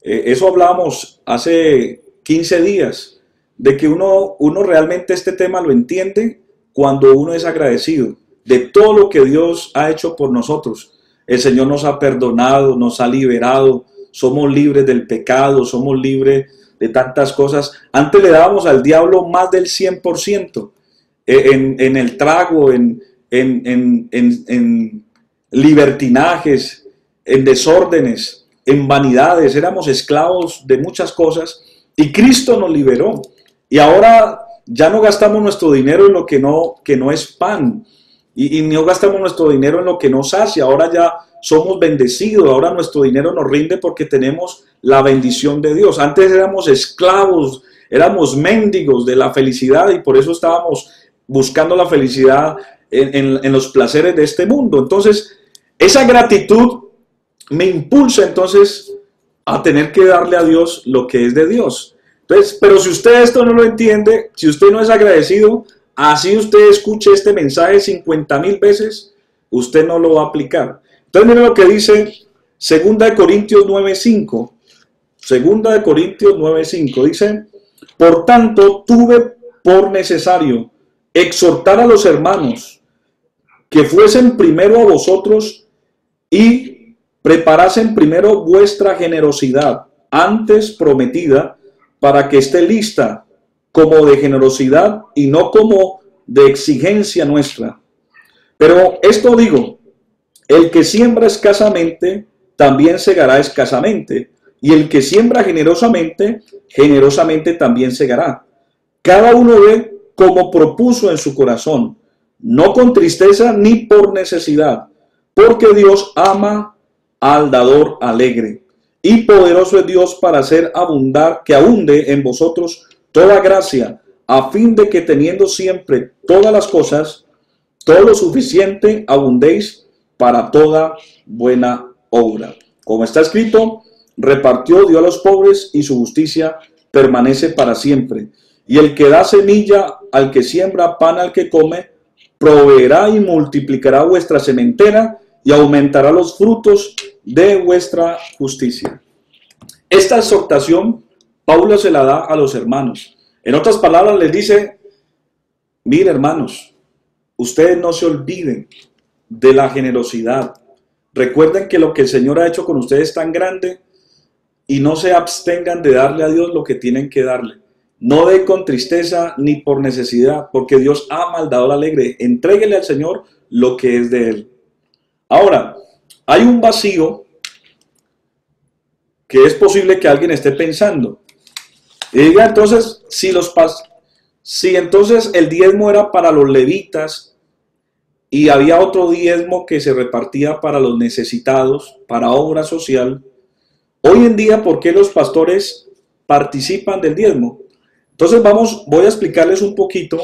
Eso hablábamos hace 15 días, de que uno realmente este tema lo entiende cuando uno es agradecido de todo lo que Dios ha hecho por nosotros. El Señor nos ha perdonado, nos ha liberado, somos libres del pecado, somos libres de tantas cosas. Antes le dábamos al diablo más del 100% en el trago, en libertinajes, en desórdenes, en vanidades. Éramos esclavos de muchas cosas y Cristo nos liberó. Y ahora ya no gastamos nuestro dinero en lo que no es pan. Y no gastamos nuestro dinero en lo que nos sacia. Ahora ya somos bendecidos. Ahora nuestro dinero nos rinde porque tenemos la bendición de Dios. Antes éramos esclavos, éramos mendigos de la felicidad y por eso estábamos buscando la felicidad en los placeres de este mundo. Entonces, esa gratitud me impulsa entonces a tener que darle a Dios lo que es de Dios. Entonces, pero si usted esto no lo entiende, si usted no es agradecido, así usted escuche este mensaje 50,000 veces, usted no lo va a aplicar. Entonces miren lo que dice 2 Corintios 9:5. 2 Corintios 9:5 dice: por tanto, tuve por necesario exhortar a los hermanos que fuesen primero a vosotros y preparasen primero vuestra generosidad, antes prometida, para que esté lista como de generosidad y no como de exigencia nuestra. Pero esto digo, el que siembra escasamente, también segará escasamente, y el que siembra generosamente, generosamente también segará. Cada uno ve como propuso en su corazón, no con tristeza ni por necesidad, porque Dios ama al dador alegre. Y poderoso es Dios para hacer abundar, que abunde en vosotros toda gracia, a fin de que teniendo siempre todas las cosas, todo lo suficiente, abundéis para toda buena obra. Como está escrito, repartió, dio a los pobres, y su justicia permanece para siempre. Y el que da semilla al que siembra, pan al que come, proveerá y multiplicará vuestra sementera y aumentará los frutos de vuestra justicia. Esta exhortación Pablo se la da a los hermanos. En otras palabras les dice: mire, hermanos, ustedes no se olviden de la generosidad. Recuerden que lo que el Señor ha hecho con ustedes es tan grande, y no se abstengan de darle a Dios lo que tienen que darle. No dé con tristeza ni por necesidad, porque Dios ama al dador alegre. Entréguele al Señor lo que es de Él. Ahora, hay un vacío que es posible que alguien esté pensando. Y diga entonces, si entonces el diezmo era para los levitas y había otro diezmo que se repartía para los necesitados, para obra social, hoy en día, ¿por qué los pastores participan del diezmo? Entonces voy a explicarles un poquito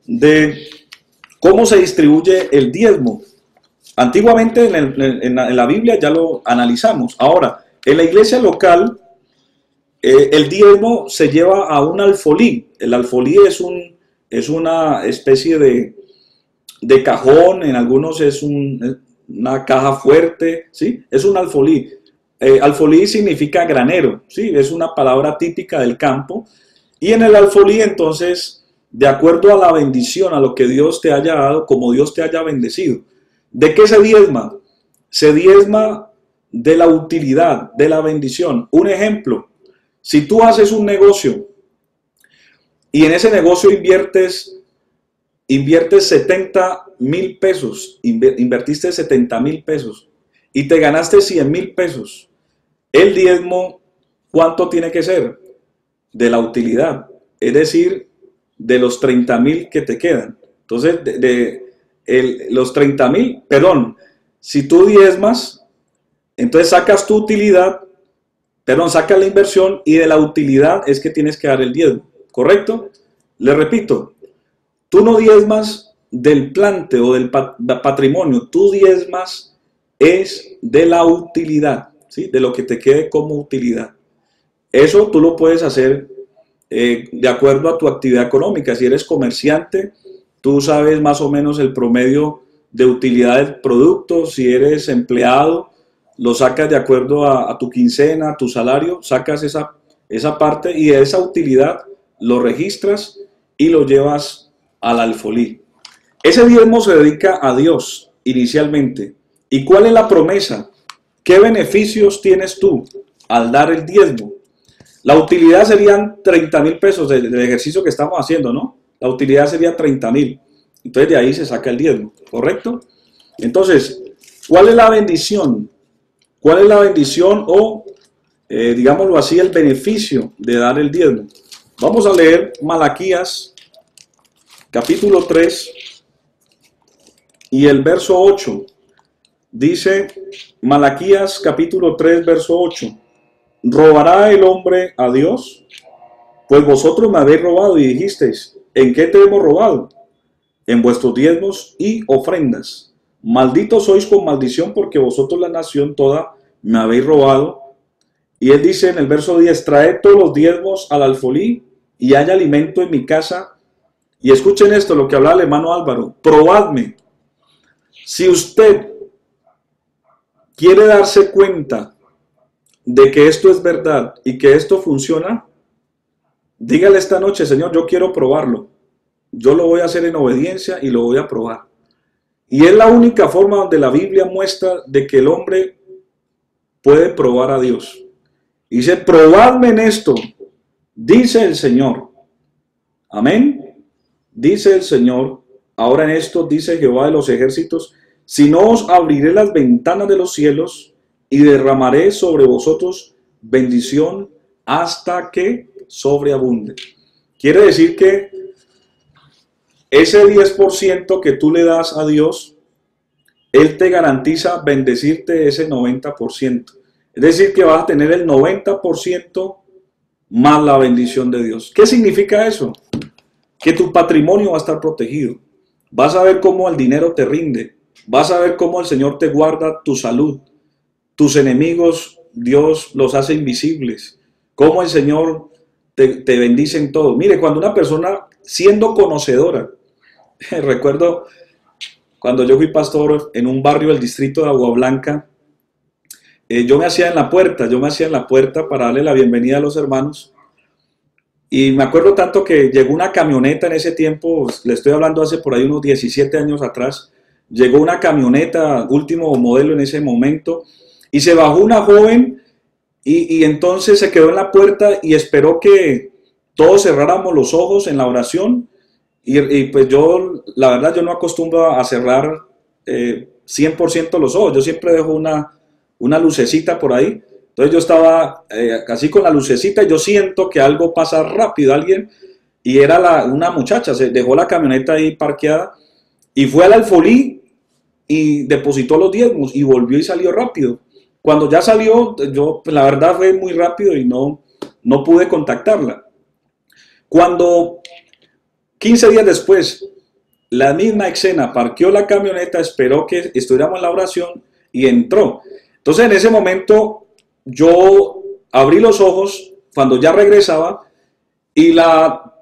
de cómo se distribuye el diezmo. Antiguamente en la Biblia ya lo analizamos. Ahora, en la iglesia local, el diezmo se lleva a un alfolí. El alfolí es una especie de cajón, en algunos es una caja fuerte, ¿sí? Es un alfolí. Alfolí significa granero, ¿sí? Es una palabra típica del campo. Y en el alfolí, entonces, de acuerdo a la bendición, a lo que Dios te haya dado, como Dios te haya bendecido. ¿De qué se diezma? Se diezma de la utilidad, de la bendición. Un ejemplo: si tú haces un negocio y en ese negocio inviertes 70,000 pesos, invertiste 70,000 pesos y te ganaste 100,000 pesos, el diezmo, ¿cuánto tiene que ser? De la utilidad, es decir, de los 30,000 que te quedan. Entonces, los 30,000, perdón, si tú diezmas, entonces sacas tu utilidad, sacas la inversión, y de la utilidad es que tienes que dar el diezmo, ¿correcto? Le repito, tú no diezmas del plante o del patrimonio, tú diezmas es de la utilidad, ¿sí? De lo que te quede como utilidad. Eso tú lo puedes hacer de acuerdo a tu actividad económica. Si eres comerciante, tú sabes más o menos el promedio de utilidad del producto. Si eres empleado, lo sacas de acuerdo a tu quincena, a tu salario, sacas esa parte, y de esa utilidad lo registras y lo llevas al alfolí. Ese diezmo se dedica a Dios inicialmente. ¿Y cuál es la promesa? ¿Qué beneficios tienes tú al dar el diezmo? La utilidad serían 30,000 pesos del ejercicio que estamos haciendo, ¿no? La utilidad sería 30,000. Entonces de ahí se saca el diezmo, ¿correcto? Entonces, ¿cuál es la bendición? ¿Cuál es la bendición o, digámoslo así, el beneficio de dar el diezmo? Vamos a leer Malaquías, capítulo 3, y el verso 8. Dice Malaquías, capítulo 3, verso 8. ¿Robará el hombre a Dios? Pues vosotros me habéis robado y dijisteis: ¿en qué te hemos robado? En vuestros diezmos y ofrendas. Malditos sois con maldición, porque vosotros, la nación toda, me habéis robado. Y él dice en el verso 10: traed todos los diezmos al alfolí, y haya alimento en mi casa. Y escuchen esto, lo que habla el hermano Álvaro: probadme. Si usted quiere darse cuenta de que esto es verdad y que esto funciona, dígale esta noche: Señor, yo quiero probarlo. Yo lo voy a hacer en obediencia y lo voy a probar. Y es la única forma donde la Biblia muestra de que el hombre puede probar a Dios. Dice: probadme en esto, dice el Señor. Amén. Dice el Señor: ahora en esto dice Jehová de los ejércitos: si no, os abriré las ventanas de los cielos y derramaré sobre vosotros bendición hasta que sobreabunde. Quiere decir que ese 10% que tú le das a Dios, Él te garantiza bendecirte ese 90%. Es decir, que vas a tener el 90% más la bendición de Dios. ¿Qué significa eso? Que tu patrimonio va a estar protegido. Vas a ver cómo el dinero te rinde. Vas a ver cómo el Señor te guarda tu salud. Tus enemigos, Dios los hace invisibles. Cómo el Señor te bendice en todo. Mire, cuando una persona, siendo conocedora, recuerdo cuando yo fui pastor en un barrio del distrito de Agua Blanca, yo me hacía en la puerta para darle la bienvenida a los hermanos. Y me acuerdo tanto que llegó una camioneta en ese tiempo, le estoy hablando hace por ahí unos 17 años atrás, llegó una camioneta, último modelo en ese momento, y se bajó una joven y entonces se quedó en la puerta y esperó que todos cerráramos los ojos en la oración. Y pues yo, la verdad, yo no acostumbro a cerrar 100% los ojos, yo siempre dejo una lucecita por ahí. Entonces yo estaba así con la lucecita y yo siento que algo pasa rápido, alguien, y era una muchacha, se dejó la camioneta ahí parqueada y fue al alfolí y depositó los diezmos y volvió y salió rápido. Cuando ya salió, yo, pues, la verdad fue muy rápido y no pude contactarla. Cuando 15 días después, la misma escena, parqueó la camioneta, esperó que estuviéramos en la oración y entró. Entonces en ese momento yo abrí los ojos cuando ya regresaba y la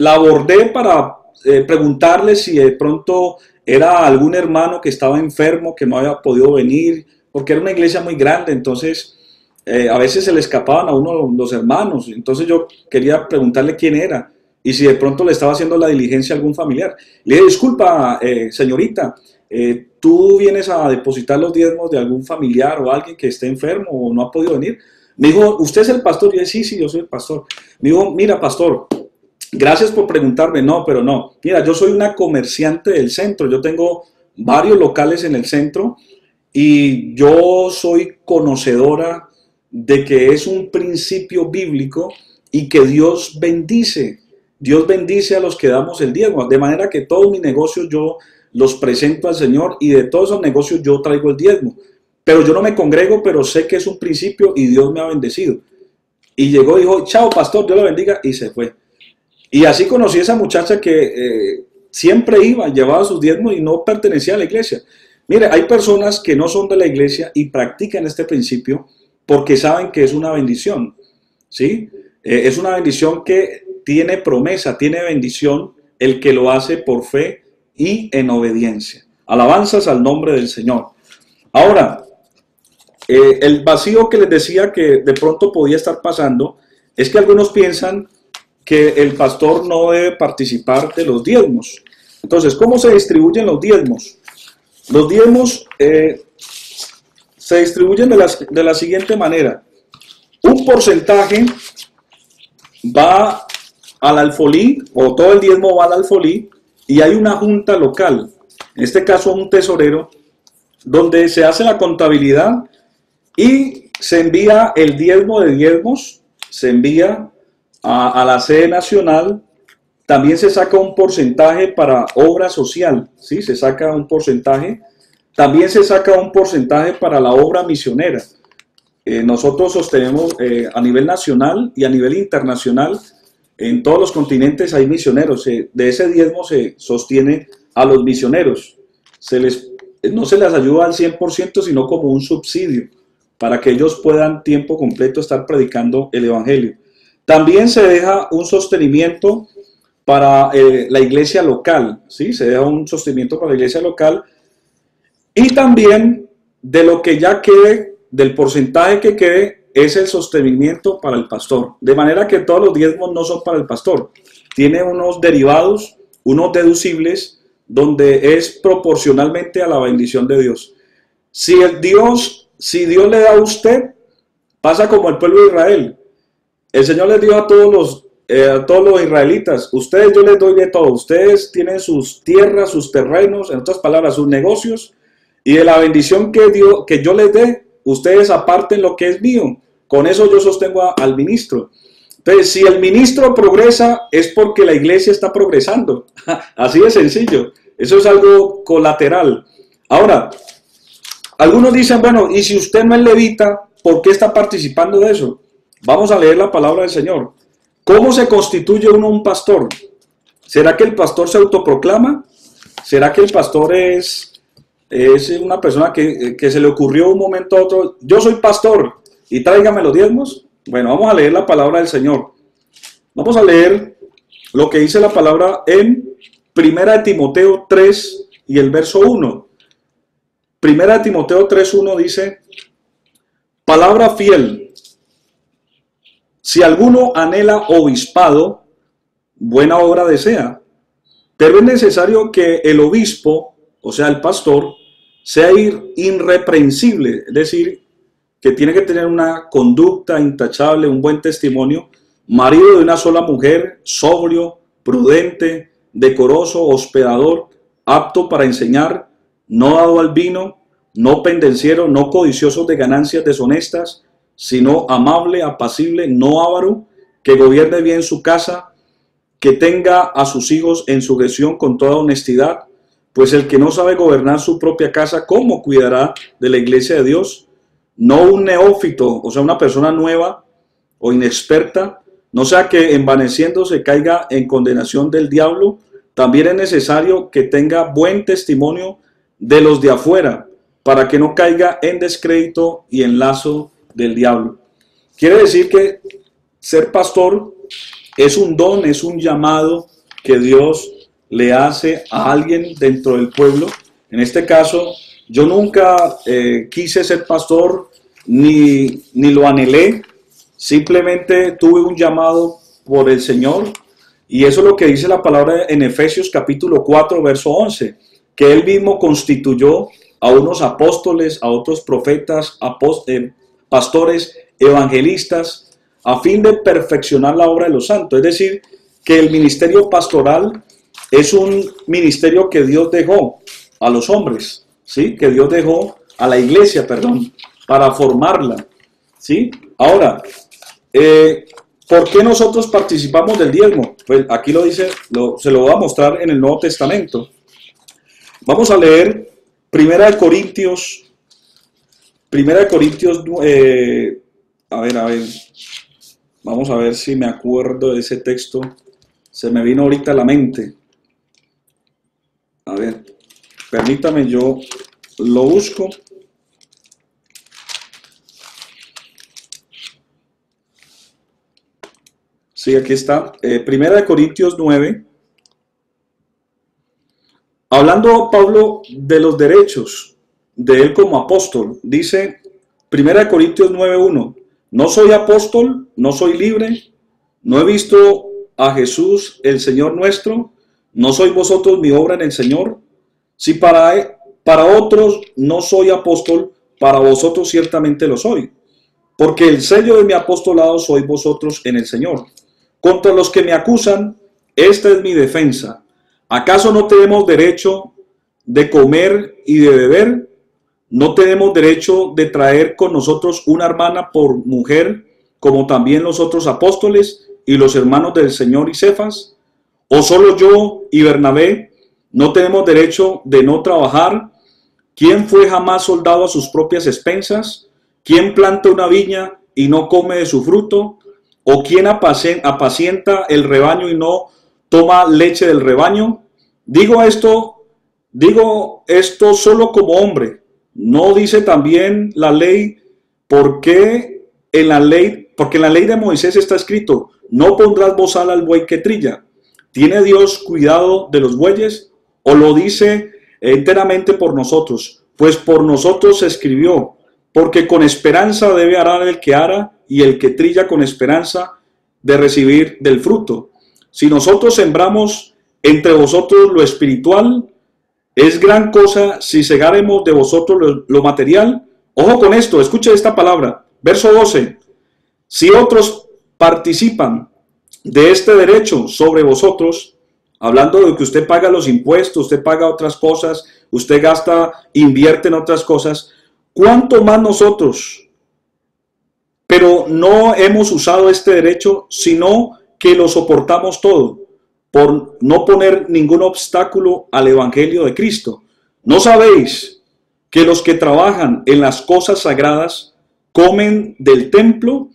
abordé para preguntarle si de pronto era algún hermano que estaba enfermo, que no había podido venir, porque era una iglesia muy grande, entonces a veces se le escapaban a uno los hermanos. Entonces yo quería preguntarle quién era y si de pronto le estaba haciendo la diligencia a algún familiar. Le dije: disculpa, señorita, ¿tú vienes a depositar los diezmos de algún familiar o alguien que esté enfermo o no ha podido venir? Me dijo: ¿usted es el pastor? Yo dije: sí, yo soy el pastor. Me dijo: mira, pastor, gracias por preguntarme. No, pero no. Mira, yo soy una comerciante del centro. Yo tengo varios locales en el centro y yo soy conocedora de que es un principio bíblico y que Dios bendice. Dios bendice a los que damos el diezmo. De manera que todos mis negocios yo los presento al Señor y de todos esos negocios yo traigo el diezmo. Pero yo no me congrego, pero sé que es un principio y Dios me ha bendecido. Y llegó y dijo: chao, pastor, Dios lo bendiga, y se fue. Y así conocí a esa muchacha que siempre iba, llevaba sus diezmos y no pertenecía a la iglesia. Mire, hay personas que no son de la iglesia y practican este principio porque saben que es una bendición, ¿sí? Es una bendición que tiene promesa, tiene bendición el que lo hace por fe y en obediencia. Alabanzas al nombre del Señor. Ahora, el vacío que les decía que de pronto podía estar pasando es que algunos piensan que el pastor no debe participar de los diezmos. Entonces, ¿cómo se distribuyen los diezmos? Los diezmos se distribuyen de la siguiente manera. Un porcentaje va al alfolí, o todo el diezmo va al alfolí, y hay una junta local, en este caso un tesorero, donde se hace la contabilidad y se envía el diezmo de diezmos, se envía a la sede nacional. También se saca un porcentaje para obra social, ¿sí? Se saca un porcentaje. También se saca un porcentaje para la obra misionera. Nosotros sostenemos a nivel nacional y a nivel internacional, en todos los continentes hay misioneros. De ese diezmo se sostiene a los misioneros. No se les ayuda al 100%, sino como un subsidio, para que ellos puedan tiempo completo estar predicando el evangelio. También se deja un sostenimiento para la iglesia local, ¿sí? Se deja un sostenimiento para la iglesia local. Y también de lo que ya quede, del porcentaje que quede, es el sostenimiento para el pastor. De manera que todos los diezmos no son para el pastor. Tiene unos derivados, unos deducibles, donde es proporcionalmente a la bendición de Dios. Si Dios le da a usted, pasa como el pueblo de Israel. El Señor les dio a todos los israelitas: ustedes, yo les doy de todo. Ustedes tienen sus tierras, sus terrenos, en otras palabras, sus negocios, y de la bendición que yo les dé, ustedes aparten lo que es mío. Con eso yo sostengo al ministro. Entonces, si el ministro progresa, es porque la iglesia está progresando. Así de sencillo. Eso es algo colateral. Ahora, algunos dicen, bueno, y si usted no es levita, ¿por qué está participando de eso? Vamos a leer la palabra del Señor. ¿Cómo se constituye uno un pastor? ¿Será que el pastor se autoproclama? ¿Será que el pastor es una persona que se le ocurrió un momento a otro: yo soy pastor y tráigame los diezmos? Bueno, vamos a leer la palabra del Señor. Vamos a leer lo que dice la palabra en 1 Timoteo 3 y el verso 1. 1 Timoteo 3:1 dice: palabra fiel. Si alguno anhela obispado, buena obra desea. Pero es necesario que el obispo, o sea, el pastor, sea irreprensible, es decir, que tiene que tener una conducta intachable, un buen testimonio, marido de una sola mujer, sobrio, prudente, decoroso, hospedador, apto para enseñar, no dado al vino, no pendenciero, no codicioso de ganancias deshonestas, sino amable, apacible, no avaro, que gobierne bien su casa, que tenga a sus hijos en sujeción con toda honestidad, pues el que no sabe gobernar su propia casa, ¿cómo cuidará de la iglesia de Dios? No un neófito, o sea, una persona nueva o inexperta, no sea que envaneciéndose caiga en condenación del diablo. También es necesario que tenga buen testimonio de los de afuera, para que no caiga en descrédito y en lazo del diablo. Quiere decir que ser pastor es un don, es un llamado que Dios le hace a alguien dentro del pueblo. En este caso, yo nunca quise ser pastor, ni lo anhelé. Simplemente tuve un llamado por el Señor, y eso es lo que dice la palabra en Efesios capítulo 4, verso 11, que Él mismo constituyó a unos apóstoles, a otros profetas, pastores, evangelistas, a fin de perfeccionar la obra de los santos. Es decir, que el ministerio pastoral es un ministerio que Dios dejó a los hombres, ¿sí? Que Dios dejó a la iglesia, perdón, para formarla, ¿sí? Ahora, ¿por qué nosotros participamos del diezmo? Pues aquí lo dice, se lo voy a mostrar en el Nuevo Testamento. Vamos a leer 1 Corintios, a ver, vamos a ver si me acuerdo de ese texto, se me vino ahorita a la mente. A ver, permítame, yo lo busco. Sí, aquí está, 1 Corintios 9. Hablando Pablo de los derechos de él como apóstol, dice 1 Corintios 9:1: no soy apóstol, no soy libre, no he visto a Jesús el Señor nuestro, no sois vosotros mi obra en el Señor. Si para otros no soy apóstol, para vosotros ciertamente lo soy, porque el sello de mi apostolado sois vosotros en el Señor. Contra los que me acusan, esta es mi defensa. ¿Acaso no tenemos derecho de comer y de beber? ¿No tenemos derecho de traer con nosotros una hermana por mujer, como también los otros apóstoles y los hermanos del Señor y Cefas? ¿O solo yo y Bernabé no tenemos derecho de no trabajar? ¿Quién fue jamás soldado a sus propias expensas? ¿Quién planta una viña y no come de su fruto? ¿O quién apacienta el rebaño y no toma leche del rebaño? Digo esto solo como hombre. ¿No dice también la ley? Porque en la ley de Moisés está escrito: no pondrás bozal al buey que trilla. ¿Tiene Dios cuidado de los bueyes? ¿O lo dice enteramente por nosotros? pues por nosotros se escribió, porque con esperanza debe arar el que ara, y el que trilla con esperanza de recibir del fruto. Si nosotros sembramos entre vosotros lo espiritual, es gran cosa si segáremos de vosotros lo material. Ojo con esto, escuche esta palabra, verso 12. Si otros participan de este derecho sobre vosotros, hablando de que usted paga los impuestos, usted paga otras cosas, usted gasta, invierte en otras cosas, ¿cuánto más nosotros? Pero no hemos usado este derecho, sino que lo soportamos todo, por no poner ningún obstáculo al evangelio de Cristo. ¿No sabéis que los que trabajan en las cosas sagradas comen del templo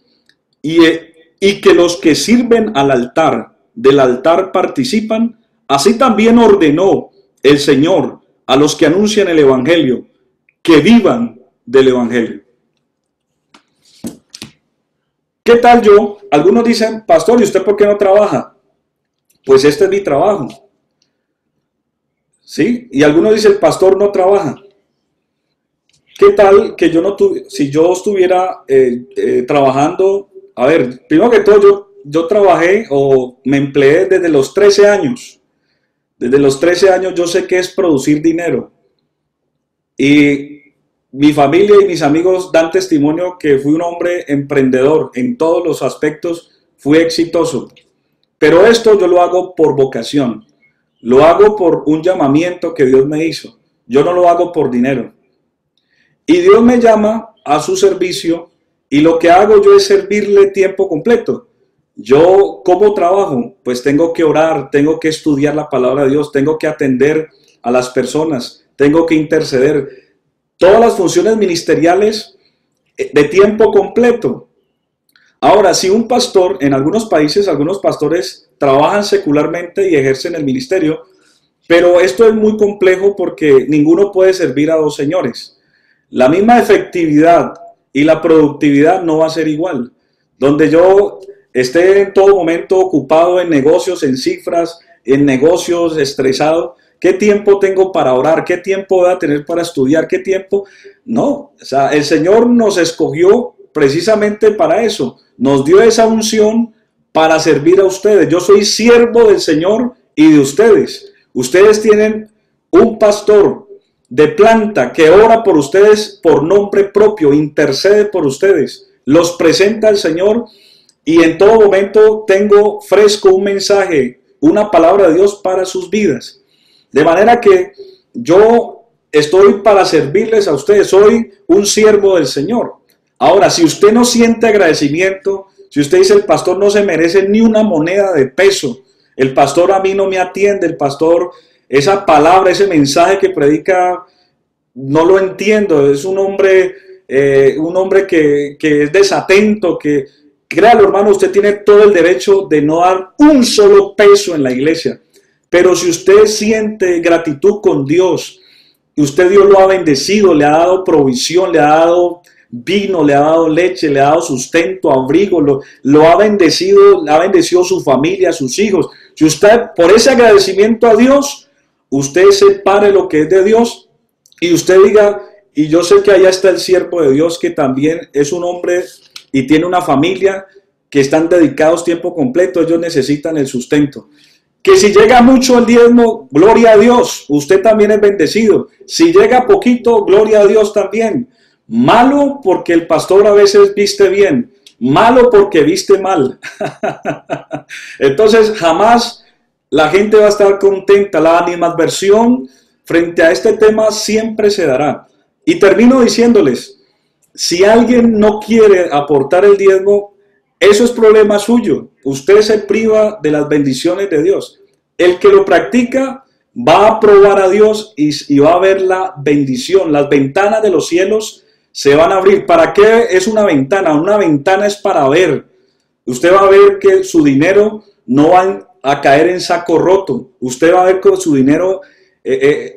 y que los que sirven del altar participan? Así también ordenó el Señor a los que anuncian el evangelio, que vivan del evangelio. ¿Qué tal yo? Algunos dicen, pastor, ¿y usted por qué no trabaja? Pues este es mi trabajo. ¿Sí? Y algunos dicen, el pastor no trabaja. ¿Qué tal que yo no si yo estuviera trabajando? A ver, primero que todo, yo trabajé o me empleé desde los 13 años. Desde los 13 años yo sé qué es producir dinero. Y mi familia y mis amigos dan testimonio que fui un hombre emprendedor en todos los aspectos, fui exitoso. Pero esto yo lo hago por vocación, lo hago por un llamamiento que Dios me hizo. Yo no lo hago por dinero. Y Dios me llama a su servicio y lo que hago yo es servirle tiempo completo. Yo, ¿cómo trabajo? Pues tengo que orar, tengo que estudiar la palabra de Dios, tengo que atender a las personas, tengo que interceder. Todas las funciones ministeriales de tiempo completo. Ahora, si un pastor, en algunos países, algunos pastores trabajan secularmente y ejercen el ministerio, pero esto es muy complejo porque ninguno puede servir a dos señores. La misma efectividad y la productividad no va a ser igual. Donde yo esté en todo momento ocupado en negocios, en cifras, en negocios, estresado, ¿qué tiempo tengo para orar? ¿Qué tiempo voy a tener para estudiar? ¿Qué tiempo? No, o sea, el Señor nos escogió precisamente para eso. Nos dio esa unción para servir a ustedes. Yo soy siervo del Señor y de ustedes. Ustedes tienen un pastor de planta que ora por ustedes por nombre propio, intercede por ustedes, los presenta al Señor y en todo momento tengo fresco un mensaje, una palabra de Dios para sus vidas. De manera que yo estoy para servirles a ustedes, soy un siervo del Señor. Ahora, si usted no siente agradecimiento, si usted dice el pastor no se merece ni una moneda de peso, el pastor a mí no me atiende, el pastor, esa palabra, ese mensaje que predica, no lo entiendo, es un hombre que es desatento, que créalo hermano, usted tiene todo el derecho de no dar un solo peso en la iglesia. Pero si usted siente gratitud con Dios, y Dios lo ha bendecido, le ha dado provisión, le ha dado vino, le ha dado leche, le ha dado sustento, abrigo, lo ha bendecido su familia, sus hijos. Si usted, por ese agradecimiento a Dios, usted separe lo que es de Dios y usted diga, y yo sé que allá está el siervo de Dios que también es un hombre y tiene una familia que están dedicados tiempo completo, ellos necesitan el sustento. Que si llega mucho el diezmo, gloria a Dios, usted también es bendecido. Si llega poquito, gloria a Dios también. Malo porque el pastor a veces viste bien, malo porque viste mal. Entonces jamás la gente va a estar contenta, la animadversión frente a este tema siempre se dará. Y termino diciéndoles, si alguien no quiere aportar el diezmo, eso es problema suyo. Usted se priva de las bendiciones de Dios. El que lo practica va a probar a Dios y va a ver la bendición. Las ventanas de los cielos se van a abrir. ¿Para qué es una ventana? Una ventana es para ver. Usted va a ver que su dinero no va a caer en saco roto. Usted va a ver que su dinero,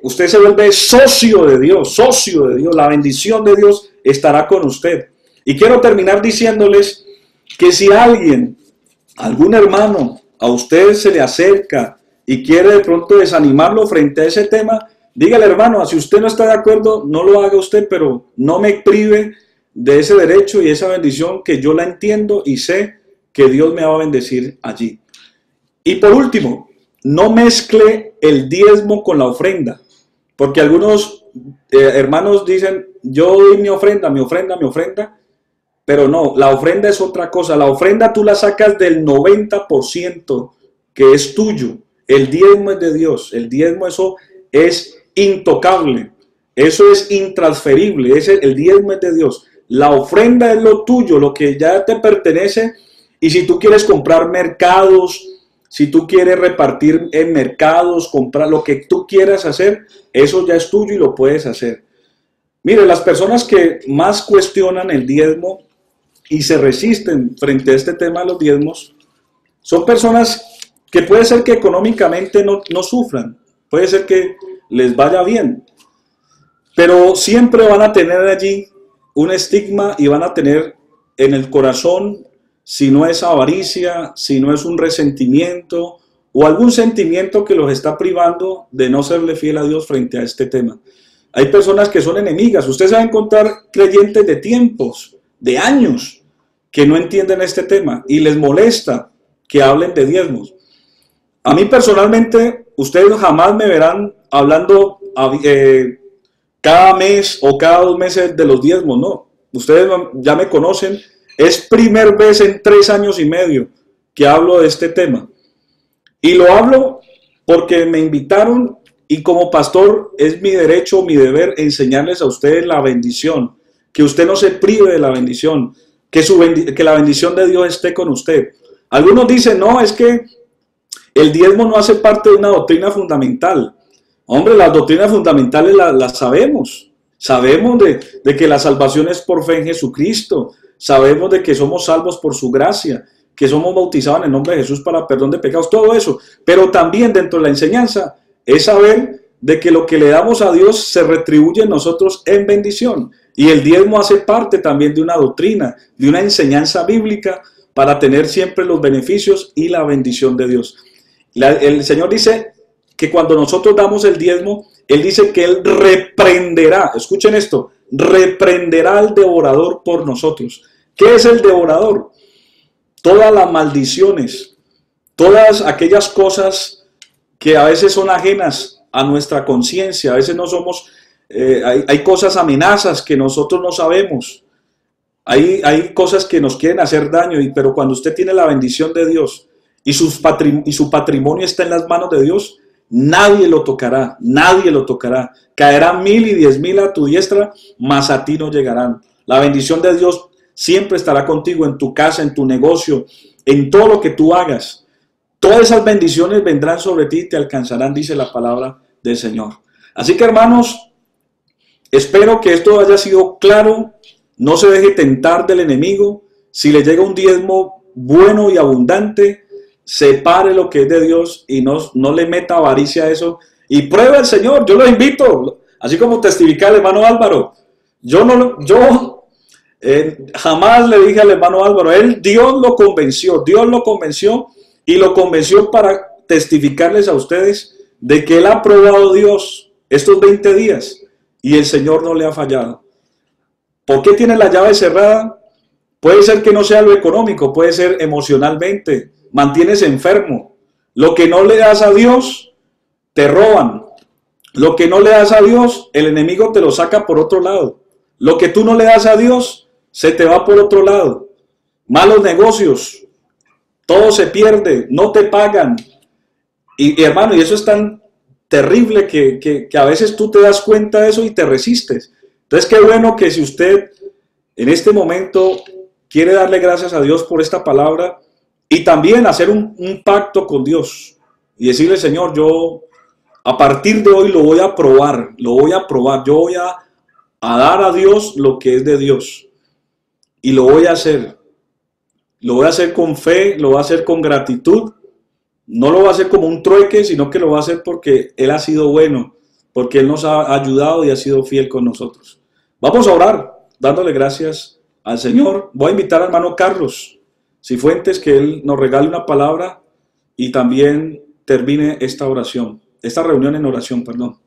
usted se vuelve socio de Dios, socio de Dios. La bendición de Dios estará con usted. Y quiero terminar diciéndoles que si alguien, algún hermano, a usted se le acerca y quiere de pronto desanimarlo frente a ese tema, Dígale, hermano, si usted no está de acuerdo, no lo haga usted, pero no me prive de ese derecho y esa bendición que yo la entiendo y sé que Dios me va a bendecir allí. Y por último, no mezcle el diezmo con la ofrenda, porque algunos hermanos dicen, yo doy mi ofrenda, pero no, la ofrenda es otra cosa. La ofrenda tú la sacas del 90% que es tuyo. El diezmo es de Dios. El diezmo, eso es intocable. Eso es intransferible. El diezmo es de Dios. La ofrenda es lo tuyo, lo que ya te pertenece. Y si tú quieres comprar mercados, si tú quieres repartir en mercados, comprar lo que tú quieras hacer, eso ya es tuyo y lo puedes hacer. Mire, las personas que más cuestionan el diezmo y se resisten frente a este tema de los diezmos, son personas que puede ser que económicamente no sufran, puede ser que les vaya bien, pero siempre van a tener allí un estigma y van a tener en el corazón, si no es avaricia, si no es un resentimiento o algún sentimiento que los está privando de no serle fiel a Dios frente a este tema. Hay personas que son enemigas. Usted se va a encontrar creyentes de tiempos, de años, que no entienden este tema y les molesta que hablen de diezmos. A mí personalmente, ustedes jamás me verán hablando cada mes o cada 2 meses de los diezmos, no. Ustedes ya me conocen. Es primera vez en 3 años y medio que hablo de este tema. Y lo hablo porque me invitaron y como pastor es mi derecho, mi deber enseñarles a ustedes la bendición. Que usted no se prive de la bendición. Que la bendición de Dios esté con usted. Algunos dicen, no, es que el diezmo no hace parte de una doctrina fundamental. Hombre, las doctrinas fundamentales las sabemos. Sabemos de que la salvación es por fe en Jesucristo. Sabemos de que somos salvos por su gracia, que somos bautizados en el nombre de Jesús para perdón de pecados, todo eso. Pero también dentro de la enseñanza es saber de que lo que le damos a Dios se retribuye en nosotros en bendición. Y el diezmo hace parte también de una doctrina, de una enseñanza bíblica para tener siempre los beneficios y la bendición de Dios. El Señor dice que cuando nosotros damos el diezmo, Él dice que Él reprenderá, escuchen esto, reprenderá al devorador por nosotros. ¿Qué es el devorador? Todas las maldiciones, todas aquellas cosas que a veces son ajenas a nuestra conciencia, a veces no somos, hay cosas, amenazas que nosotros no sabemos, hay cosas que nos quieren hacer daño, pero cuando usted tiene la bendición de Dios y su patrimonio está en las manos de Dios, nadie lo tocará, nadie lo tocará. Caerán 1000 y 10.000 a tu diestra, mas a ti no llegarán. La bendición de Dios siempre estará contigo en tu casa, en tu negocio, en todo lo que tú hagas. Todas esas bendiciones vendrán sobre ti y te alcanzarán, dice la palabra del Señor. Así que, hermanos, espero que esto haya sido claro. No se deje tentar del enemigo. Si le llega un diezmo bueno y abundante, separe lo que es de Dios y no le meta avaricia a eso. Y pruebe al Señor. Yo los invito, así como testifica el hermano Álvaro. Yo jamás le dije al hermano Álvaro, Dios lo convenció y lo convenció para testificarles a ustedes de que él ha probado a Dios estos 20 días y el Señor no le ha fallado. ¿Por qué tiene la llave cerrada? Puede ser que no sea lo económico, puede ser emocionalmente, mantienes enfermo. Lo que no le das a Dios, te roban. Lo que no le das a Dios, el enemigo te lo saca por otro lado. Lo que tú no le das a Dios, se te va por otro lado. Malos negocios, todo se pierde, no te pagan. Y hermano, y eso es tan terrible que a veces tú te das cuenta de eso y te resistes. Entonces, qué bueno que si usted en este momento quiere darle gracias a Dios por esta palabra y también hacer un pacto con Dios y decirle, Señor, yo a partir de hoy lo voy a probar, yo voy a dar a Dios lo que es de Dios y lo voy a hacer con fe, lo voy a hacer con gratitud, no lo voy a hacer como un trueque, sino que lo voy a hacer porque Él ha sido bueno, porque Él nos ha ayudado y ha sido fiel con nosotros. Vamos a orar, dándole gracias al Señor. Voy a invitar al hermano Carlos Cifuentes que él nos regale una palabra y también termine esta reunión en oración, perdón.